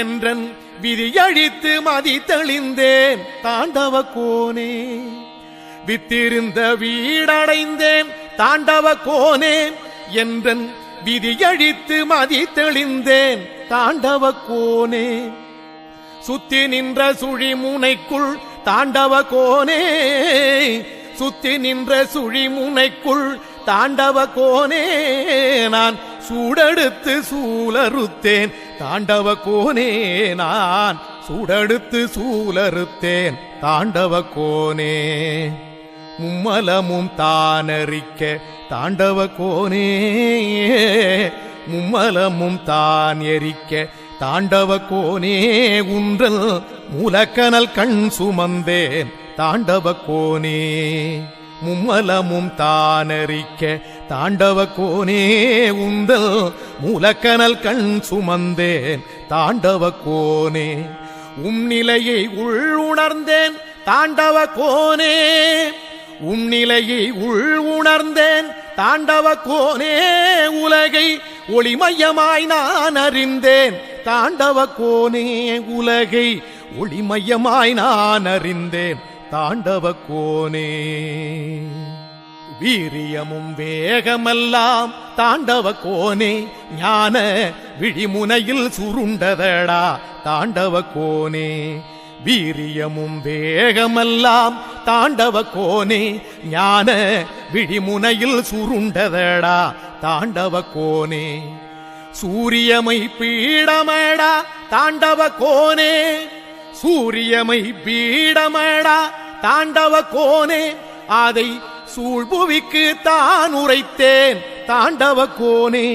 என்றன் விதியழித்து மதி தெளிந்தேன் தாண்டவ கோனே வித்திருந்த வீடடைந்தேன் தாண்டவ கோனே என்றன் விதியழித்து மதி தெளிந்தேன் தாண்டவ கோனே சுத்தி நின்ற சுழிமுனைக்குள் தாண்டவ கோனே சுத்தி நின்ற சுழிமுனைக்குள் தாண்டவ கோனே நான் சூடெடுத்து சூலறுத்தேன் தாண்டவ கோனே நான் சூடெடுத்து சூலறுத்தேன் தாண்டவ கோனே மும்மலமும் தானறிக்க தாண்டவ கோனே மும்மலமும் தான் எரிக்க தாண்டவ கோனே உன்றல் மூலக்கனல் கண் சுமந்தேன் தாண்டவ கோனே மும்மலமும் தானறிக்க தாண்டவ கோனே உந்தல் மூலக்கனல் கண் சுமந்தேன் தாண்டவ கோனே நிலையை உணர்ந்தேன் தாண்டவ கோனே நிலையை உணர்ந்தேன் தாண்டவ கோனே உலகை ஒளிமயமாய் நான் அறிந்தேன் தாண்டவ கோனே உலகை ஒளிமயமாய் நான் அறிந்தேன் தாண்டவ கோனே வீரியமும் வேகமெல்லாம் தாண்டவ கோனே ஞான விழிமுனையில் சுருண்டதடா தாண்டவ கோனே வீரியமும் வேகமெல்லாம் தாண்டவ கோனே ஞான விழிமுனையில் சுருண்டதடா தாண்டவ கோனே சூரியமை பீடமடா தாண்டவ கோனே சூரியமை பீடமடா தாண்டவ கோனே அதை சூழ்புவிக்கு தான் உரைத்தேன் தாண்டவ கோனே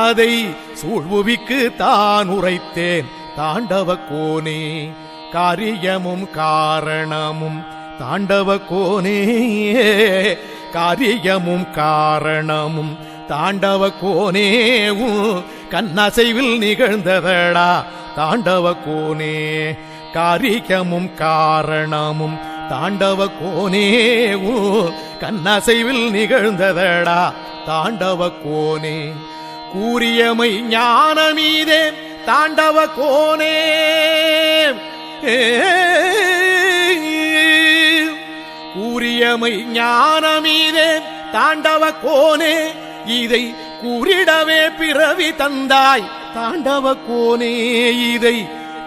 அதை சூழ்புவிக்கு தான் உரைத்தேன் தாண்டவ கோனே காரியமும் காரணமும் தாண்டவ கோனே காரியமும் காரணமும் தாண்டவ கோனே கண்ணசைவில் நிகழ்ந்ததடா தாண்டவ கோனே காரியமும் காரணமும் தாண்டவ கோனேவோ கண்ணசைவில் நிகழ்ந்ததடா தாண்டவ கோனே கூறியமை ஞானமீதே தாண்டவ கோனே கூறியமை ஞானமீதே தாண்டவ கோனே இதை கூறிடவே பிறவி தந்தாய் தாண்டவ கோனே இதை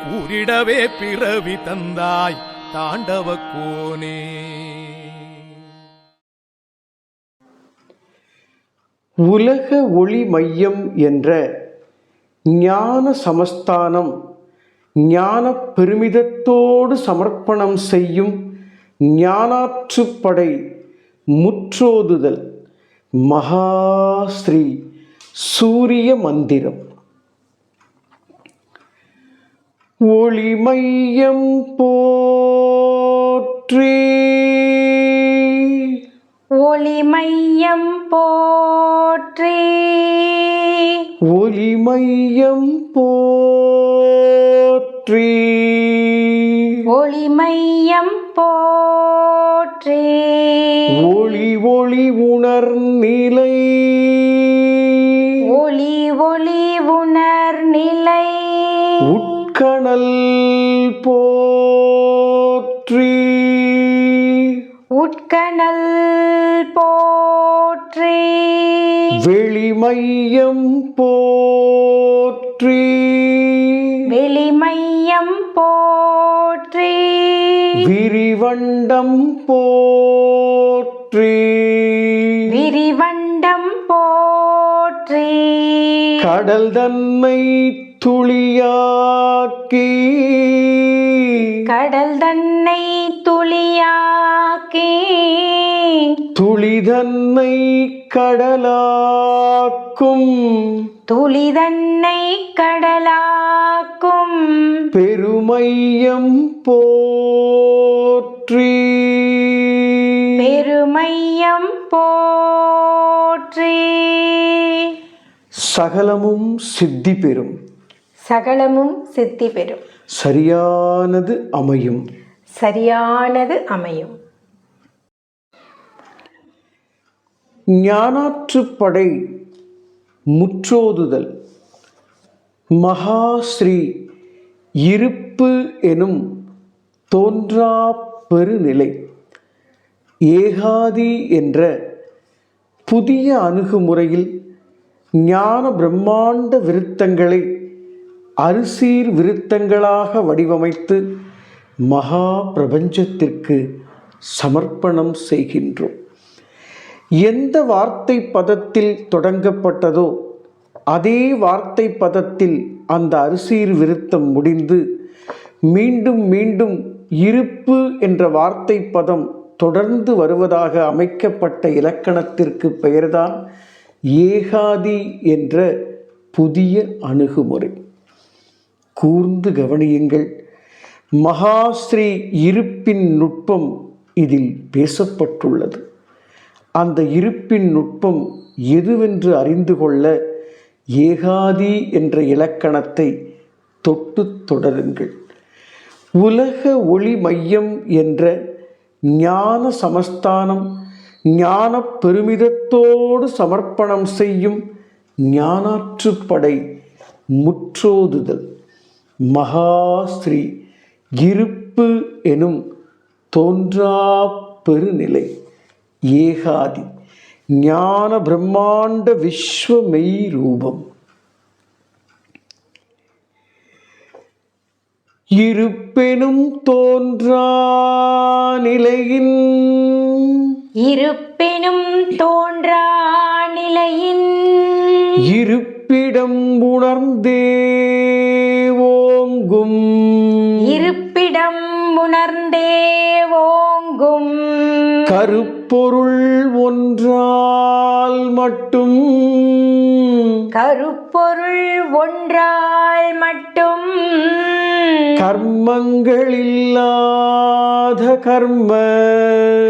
கூறிடவே பிறவி தந்தாய் தாண்டவ கோனே. உலக ஒளி மையம் என்ற ஞான சமஸ்தானம் ஞான பெருமிதத்தோடு சமர்ப்பணம் செய்யும் ஞானாற்றுப்படை முற்றோதுதல் மகாஸ்ரீ சூரிய மந்திரம். ஒளிமையம் போற்றி ஒளிமையம் போற்றி ஒளிமையம் போற்றி ஒளிமையம் போற்றி ஒளி ஒளி உணர்நிலை ஒளி ஒளி உணர்நிலை உட்கணல் போற்றி உட்கணல் போற்றி வெளிமையம் போற்றி வெளிமையம் போற்றி விரிவண்டம் போற்றி விரிவண்டம் போற்றி கடல் தன்மை துளியாக்கி கடல் தன்னை துளியாக்கி துளிதன்னை கடலாக்கும் துளிதன்னை கடலாக்கும் பெருமையம் போற்றி பெருமையம் போற்றி சகலமும் சித்தி பெறும் சகலமும் சித்தி பெறும் சரியானது அமையும் சரியானது அமையும். ஞானாற்றுப்படை முற்றோதுதல் மகாஸ்ரீ இருப்பு எனும் தோன்றா பெருநிலை ஏகாதி என்ற புதிய அணுகுமுறையில் ஞான பிரம்மாண்ட விருத்தங்களை அரிசீர் விருத்தங்களாக வடிவமைத்து மகா பிரபஞ்சத்திற்கு சமர்ப்பணம் செய்கின்றோம். எந்த வார்த்தை பதத்தில் தொடங்கப்பட்டதோ அதே வார்த்தை பதத்தில் அந்த அரிசீர் விருத்தம் முடிந்து மீண்டும் மீண்டும் இருப்பு என்ற வார்த்தை பதம் தொடர்ந்து வருவதாக அமைக்கப்பட்ட இலக்கணத்திற்கு பெயர்தான் ஏகாதி என்ற புதிய அணுகுமுறை. கூர்ந்து கவனியுங்கள். மகாஸ்ரீ இருப்பின் நுட்பம் இதில் பேசப்பட்டுள்ளது. அந்த இருப்பின் நுட்பம் எதுவென்று அறிந்து கொள்ள ஏகாதி என்ற இலக்கணத்தை தொட்டு தொடருங்கள். உலக ஒளி மையம் என்ற ஞான சமஸ்தானம் ஞான பெருமிதத்தோடு சமர்ப்பணம் செய்யும் ஞானாற்றுப்படை முற்றோதுதல் மகாஸ்ரீ இருப்பு எனும் தோன்றா பெருநிலை ஏகாதி ஞான பிரம்மாண்ட விஸ்வமெய் ரூபம். இருப்பெனும் தோன்றா நிலையின் இருப்பினும் தோன்றா நிலையின் இருப்பிடம் உணர்ந்தே ஓங்கும் இருப்பிடம் உணர்ந்தே ஓங்கும் கருப்பொருள் ஒன்றால் மட்டும் கருப்பொருள் ஒன்றால் மட்டும் கர்மங்கள் இல்லாத கர்ம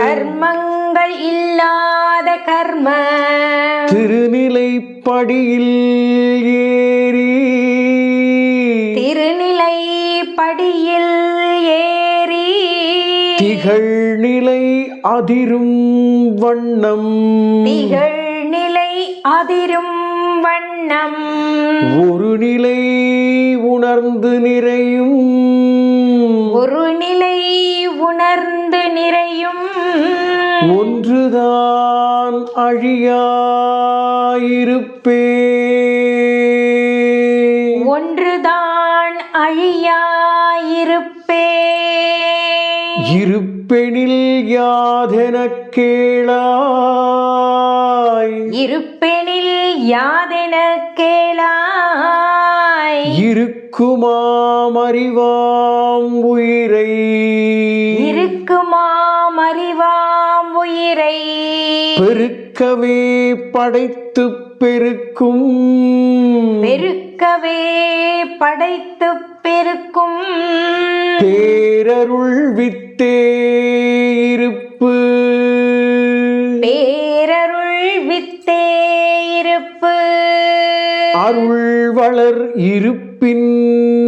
கர்மங்கள் இல்லாத கர்ம திருநிலைப்படியில் ஏறி திருநிலை படியில் ஏறி திகழ்நிலை அதிரும் வண்ணம் திகழ்நிலை அதிரும் வண்ணம் ஒரு நிலை உணர்ந்து நிறையும் ஒரு நிலை உணர்ந்து நிறையும் ஒன்றுதான் அழியாயிருப்பே ஒன்றுதான் அழியாயிருப்பே இருப்பெனில் யாதெனக் கேளாய் இருப்பெனில் யாதெனக் கேளாய் இருக்குமாம் அறிவாம் உயிரை இருக்குமாம் அறிவாம் உயிரை பெருக்கவே படைத்துப் பெருக்கும் பெருக்கவே படைத்துப் பெருக்கும் பேரருள் வித்தே இருப்பு பேரருள் வித்தே இருப்பு அருள் வளர் இருப்பின்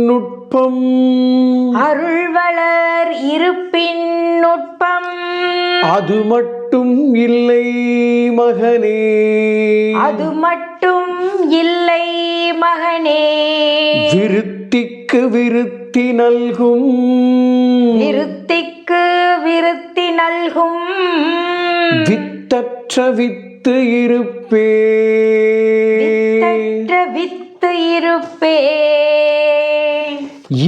நுட்பம் அருள் வளர் இருப்பின் நுட்பம் அது மட்டும் இல்லை மகனே அது மட்டும் இல்லை மகனே விருத்திக்கு விருத்தி நல்கும் விருத்திக்கு விருத்தி நல்கும் வித்தற்ற வித்து இருப்பே வித்தற்ற வித்து இருப்பே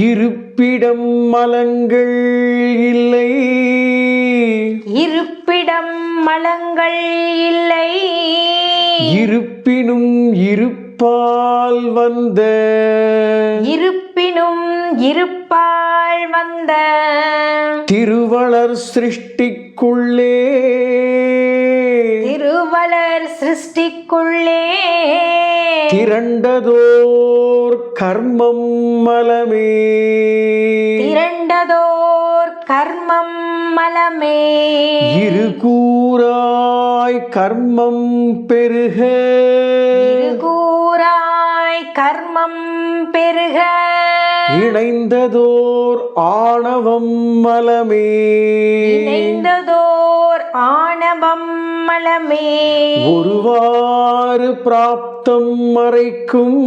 இருப்பிடம் மலங்கள் இல்லை இருப்பிடம் மலங்கள் இல்லை இருப்பினும் இருப்பால் வந்த இருப்பினும் இருப்பால் வந்த திருவளர் சிருஷ்டிக்குள்ளே திருவளர் சிருஷ்டிக்குள்ளே திரண்டதோர் கர்மம் மலமே திரண்டதோர் கர்மம் மலமே இருகூறாய் கர்மம் பெருக இருகூறாய் கர்மம் பெருக இணைந்ததோர் ஆணவம் மலமே இணைந்ததோர் ஆணவம் மலமே ஒருவாறு பிராப்தம் மறைக்கும்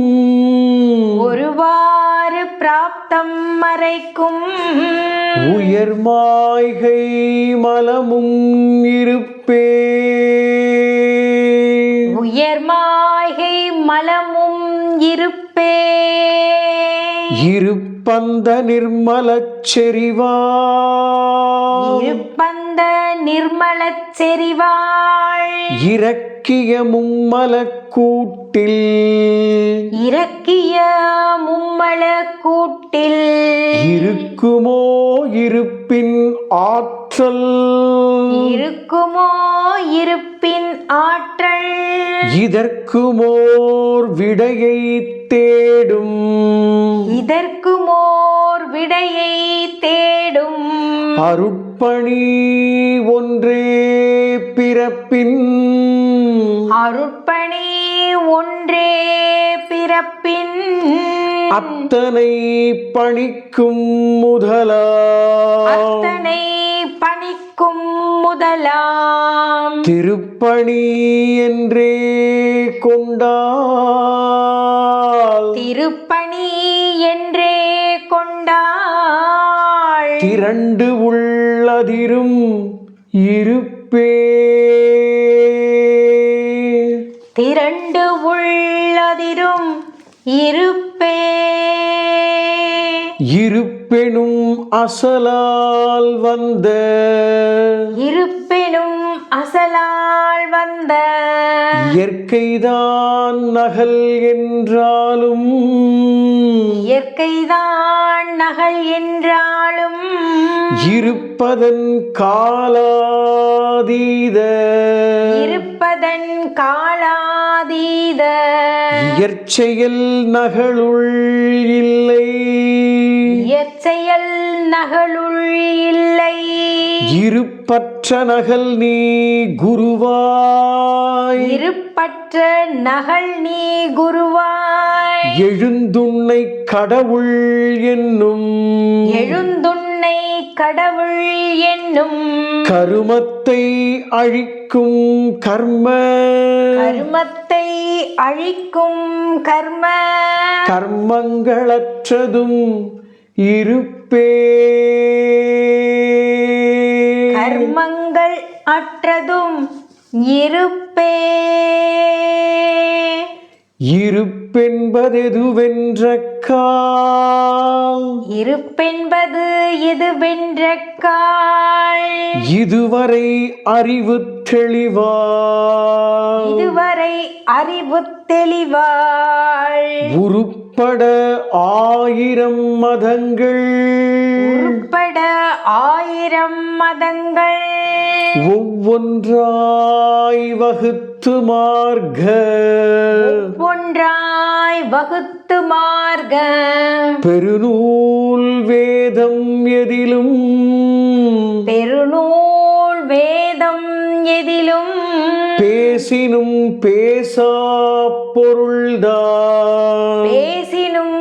ஒருவாறு பிராப்தம் மறைக்கும் உயர் மாய்கை மலமும் இருப்பே உயர் மாய்கை மலமும் இருப்பே இருப்பந்த நிர்மலச் செறிவாய் இருப்பந்த நிர்மலச் செறிவாள் இறக்கிய மும்மலக் கூட்டில் இறக்கிய மும்மல கூட்டில் இருக்குமோ இருப்பின் ஆற்றல் இருக்குமோ இருப்பின் ஆற்றல் இதற்குமோர் விடையை தேடும் இதற்குமோர் விடையை தேடும் அருட்பணி ஒன்றே பிறப்பின் அருட்பணி ஒன்றே பிறப்பின் அத்தனை பணிக்கும் முதலா அத்தனை பணிக்கும் முதலாம் திருப்பணி என்றே கொண்டால் திருப்பணி என்றே கொண்டாள் திரண்டு உள்ளதிரும் இருப்பே திரண்டு உள்ளதிரும் இருப்பே இருப்பெனும் அசலால் வந்த இருப்பினும் அசலால் வந்த இயற்கைதான் நகல் என்றாலும் இயற்கைதான் நகல் என்றாலும் இருப்பதன் காலாதீத இருப்பதன் காலாதீத இயற்செயல் நகலுள் இல்லை இயற்செயல் நகலுள் இல்லை இருப்பற்ற நகல் நீ குருவாய் இருப்பற்ற நகல் நீ குருவாய் எழுந்துன்னை கடவுள் என்னும் எழுந்துன்னை கடவுள் என்னும் கருமத்தை அழிக்கும் கர்ம கர்மத்தை அழிக்கும் கர்ம கர்மங்களற்றதும் இருப்பே கர்மங்கள் அற்றதும் இருப்பே இருப்பென்பதெதுவென்ற கால் இருப்பென்பது எதுவென்ற கால் இதுவரை அறிவு தெளிவாய் இதுவரை அறிவு தெளிவாள் உருப்பட 1000 மதங்கள் உட்பட 1000 மதங்கள் ஒவ்வொன்றாய் வகுத்து மார்க்க ஒன்றாய் வகுத்து மார்க பெருநூல் வேதம் எதிலும் பெருநூல் வேதம் எதிலும் பேசினும் பேசா பொருள்தான் பேசினும்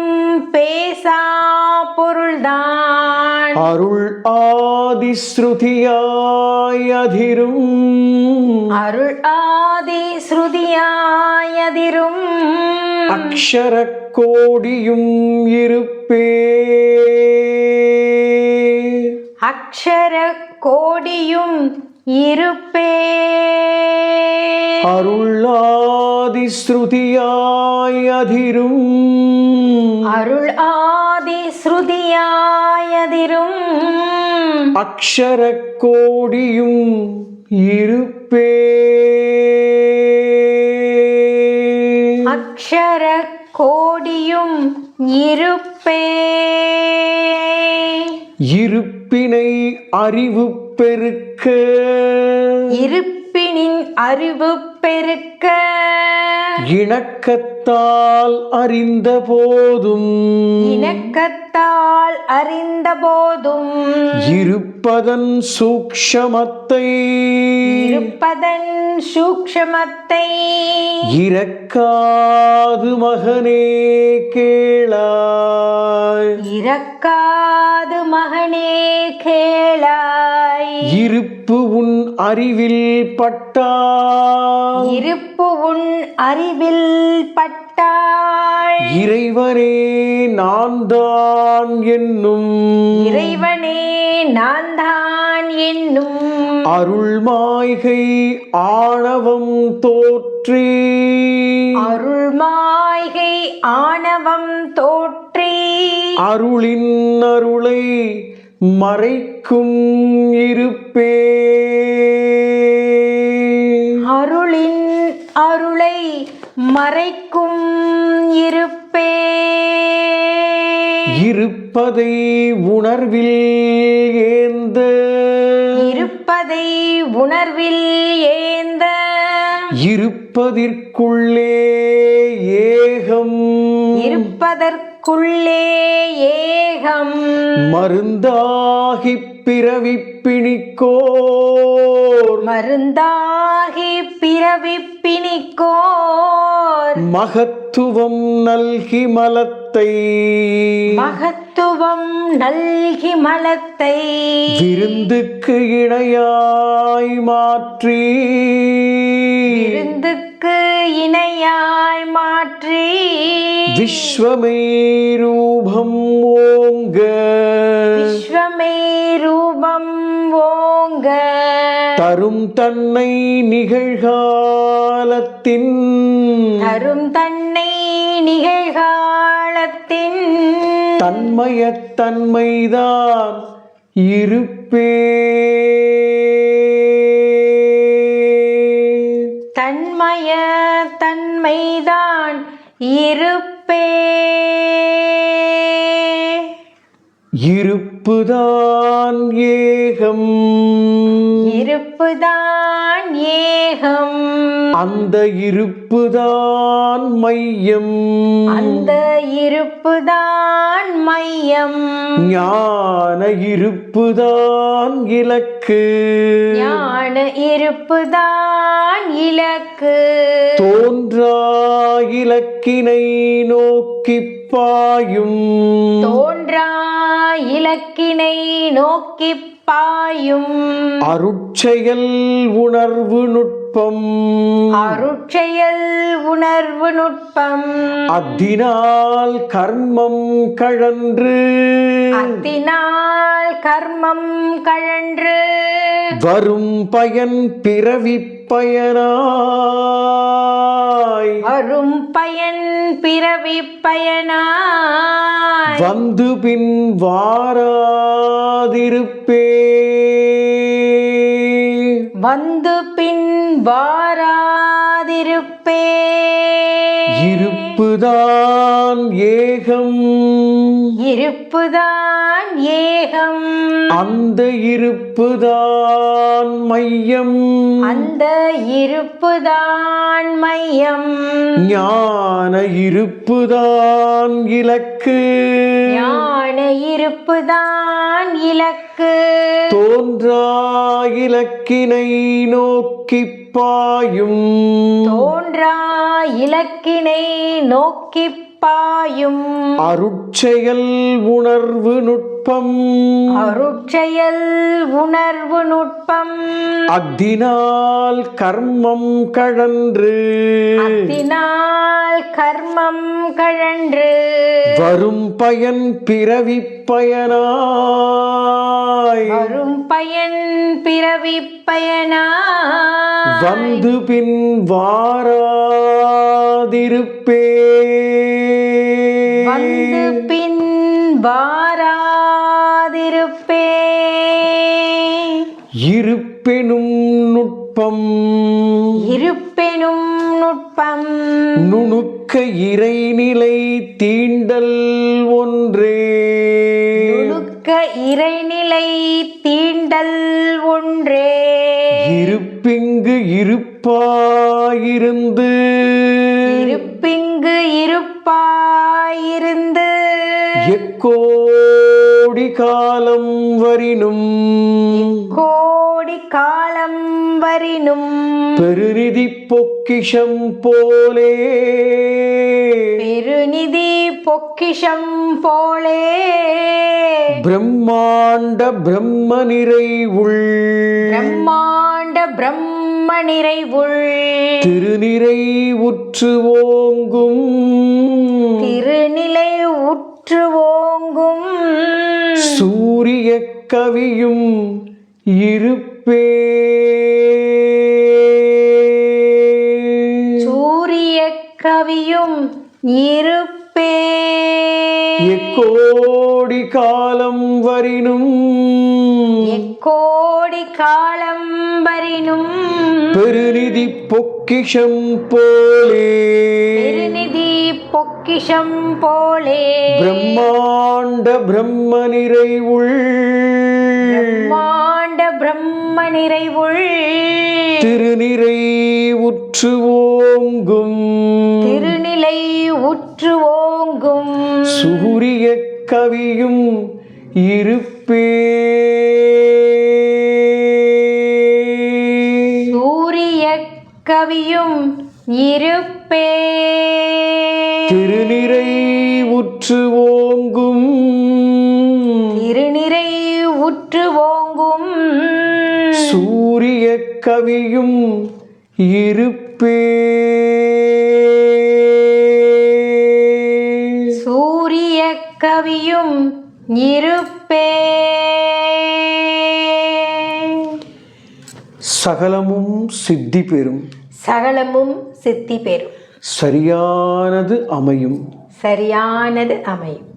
பேசா பொருள்தான் அருள் ஆதிஸ்ருதியாய் அதிரும் அருள் ஆதி ஸ்ருதியாயதிரும் அக்ஷர கோடியும் இருப்பே அக்ஷர கோடியும் இருப்பே அருள் ஆதிஸ்ருதியாய் அதிரும் அருள் ஆதி ஸ்ருதியாயதிரும் அக்ஷர கோடியும் இருப்பே அக்ஷர கோடியும் இருப்பே இருப்பினை அறிவு பெருக்க இருப்பினின் அறிவு பெருக்க இணக்கத்தால் அறிந்த போதும் இணக்கத்தால் அறிந்த போதும் இருப்பதன் சூக்ஷமத்தை இருப்பதன் சூக்ஷமத்தை இரக்காது மகனே கேளாய் இரக்காது மகனே கேளாய் இருப்பு உன் அறிவில் பட்டால் இருப்பு உன் அறிவில் பட்டாள் இறைவனே நான் தான் என்னும் இறைவனே நான் தான் என்னும் அருள் மாய்கை ஆணவம் தோற்றி அருள் மாய்கை ஆணவம் தோற்றி அருளின் அருளை மறைக்கும் இருப்பே அருளின் அருளை மறைக்கும் இருப்பே இருப்பதை உணர்வில் ஏந்த இருப்பதை உணர்வில் ஏந்த இருப்பதிற்குள்ளே ஏகம் இருப்பதற்குள்ளே ஏகம் மருந்தாகிப் பிறவிப்பிணிக்கோர் மருந்தாகி பிறவிப்பிணிக்கோர் மகத்துவம் நல்கி மலத்தை மகத்துவம் நல்கி மலத்தை விருந்துக்கு இணையாய் மாற்றி விருந்துக்கு இணையாய் மாற்றி விஸ்வமே ரூபம் ஓங்க விஸ்வமே ரூபம் ஓங்க தரும் தன்னை நிகழ்காலத்தின் தரும் தன்னை நிகழ்காலத்தின் தன்மைதான் இருப்பே தன்மைதான் இருப்பே இருப்புதான் ஏகம் இருப்புதான் ஏகம் அந்த இருப்புதான் மையம் அந்த இருப்புதான் மையம் ஞான இருப்புதான் இலக்கு ஞான இருப்புதான் இலக்கு தோன்றா இலக்கினை நோக்கிப் பாயும் தோன்றா இலக்கினை இலக்கினை நோக்கிப் பாயும் அருட்செயல் உணர்வு நுட்பம் அருட்செயல் உணர்வு நுட்பம் அத்தினால் கர்மம் கழன்று அத்தினால் கர்மம் கழன்று வரும் பயன் பிறவிப் பயனாய் வரும் பயன் பிறவிப் பயனாய் வந்து பின் வாராதிருப்பே வந்து பின் வாராதிருப்பே இருப்புதான் ஏகம் இருப்புதான் ஏகம் அந்த இருப்புதான் மையம் அந்த இருப்புதான் மையம் ஞான இருப்புதான் இலக்கு ஞான இருப்புதான் இலக்கு தோன்றா இலக்கினை நோக்கிப் பாயும் தோன்றா இலக்கினை நோக்கிப் பாயும் அருட்செயல் உணர்வு நுட்பம் அருட்செயல் உணர்வு நுட்பம் அத்தினால் கர்மம் கழன்று அத்தினால் கர்மம் கழன்று வரும் பயன் பிறவிப் பயனாய் வரும் பயன் பிறவிப் பயனாய் வந்து பின் வாராதிருப்பே வந்து பின் வாராதிருப்பே இருப்பெனும் நுட்பம் இருப்பெனும் நுட்பம் நுணுக்க இறைநிலை தீண்டல் ஒன்றே நுணுக்க இறைநிலை தீண்டல் ஒன்றே இருப்பிங்கு இருப்பாயிருந்து இருப்பிங்கு இருப்பாயிருந்து எக்கோடி காலம் வரினும் கோடி காலம் வரினும் பெருநிதி பொக்கிஷம் போலே பெருநிதி பொக்கிஷம் போலே பிரம்மாண்ட பிரம்ம நிறைவுள் பிரம்மாண்ட பிரம்ம நிறைவுள் திருநிறை உற்று ஓங்கும் திருநிலை உற்று ஓங்கும் சூரிய கவியும் இருப்பே சூரிய கவியும் இருப்பே எக்கோடி காலம் வரினும் எக்கோடி காலம் வரினும் பெருநிதி பொக்கிஷம் போலே பெருநிதி பொக்கிஷம் போலே பிரம்மாண்ட பிரம்ம நிறைவுள் பிரம்மாண்ட பிரம்ம நிறைவுள் திருநிறை உற்று ஓங்கும் திருநிலை உற்று ஓங்கும் சூரிய கவியும் இருப்பே சூரிய கவியும் இருப்பே திருநிறை உற்று ஓங்கும் திருநிறை உற்று ஓங்கும் சூரிய கவியும் இருப்பே சூரிய கவியும் இருப்பே சகலமும் சித்தி பெறும் சகலமும் சித்தி பெறும் சரியானது அமையும் சரியானது அமையும்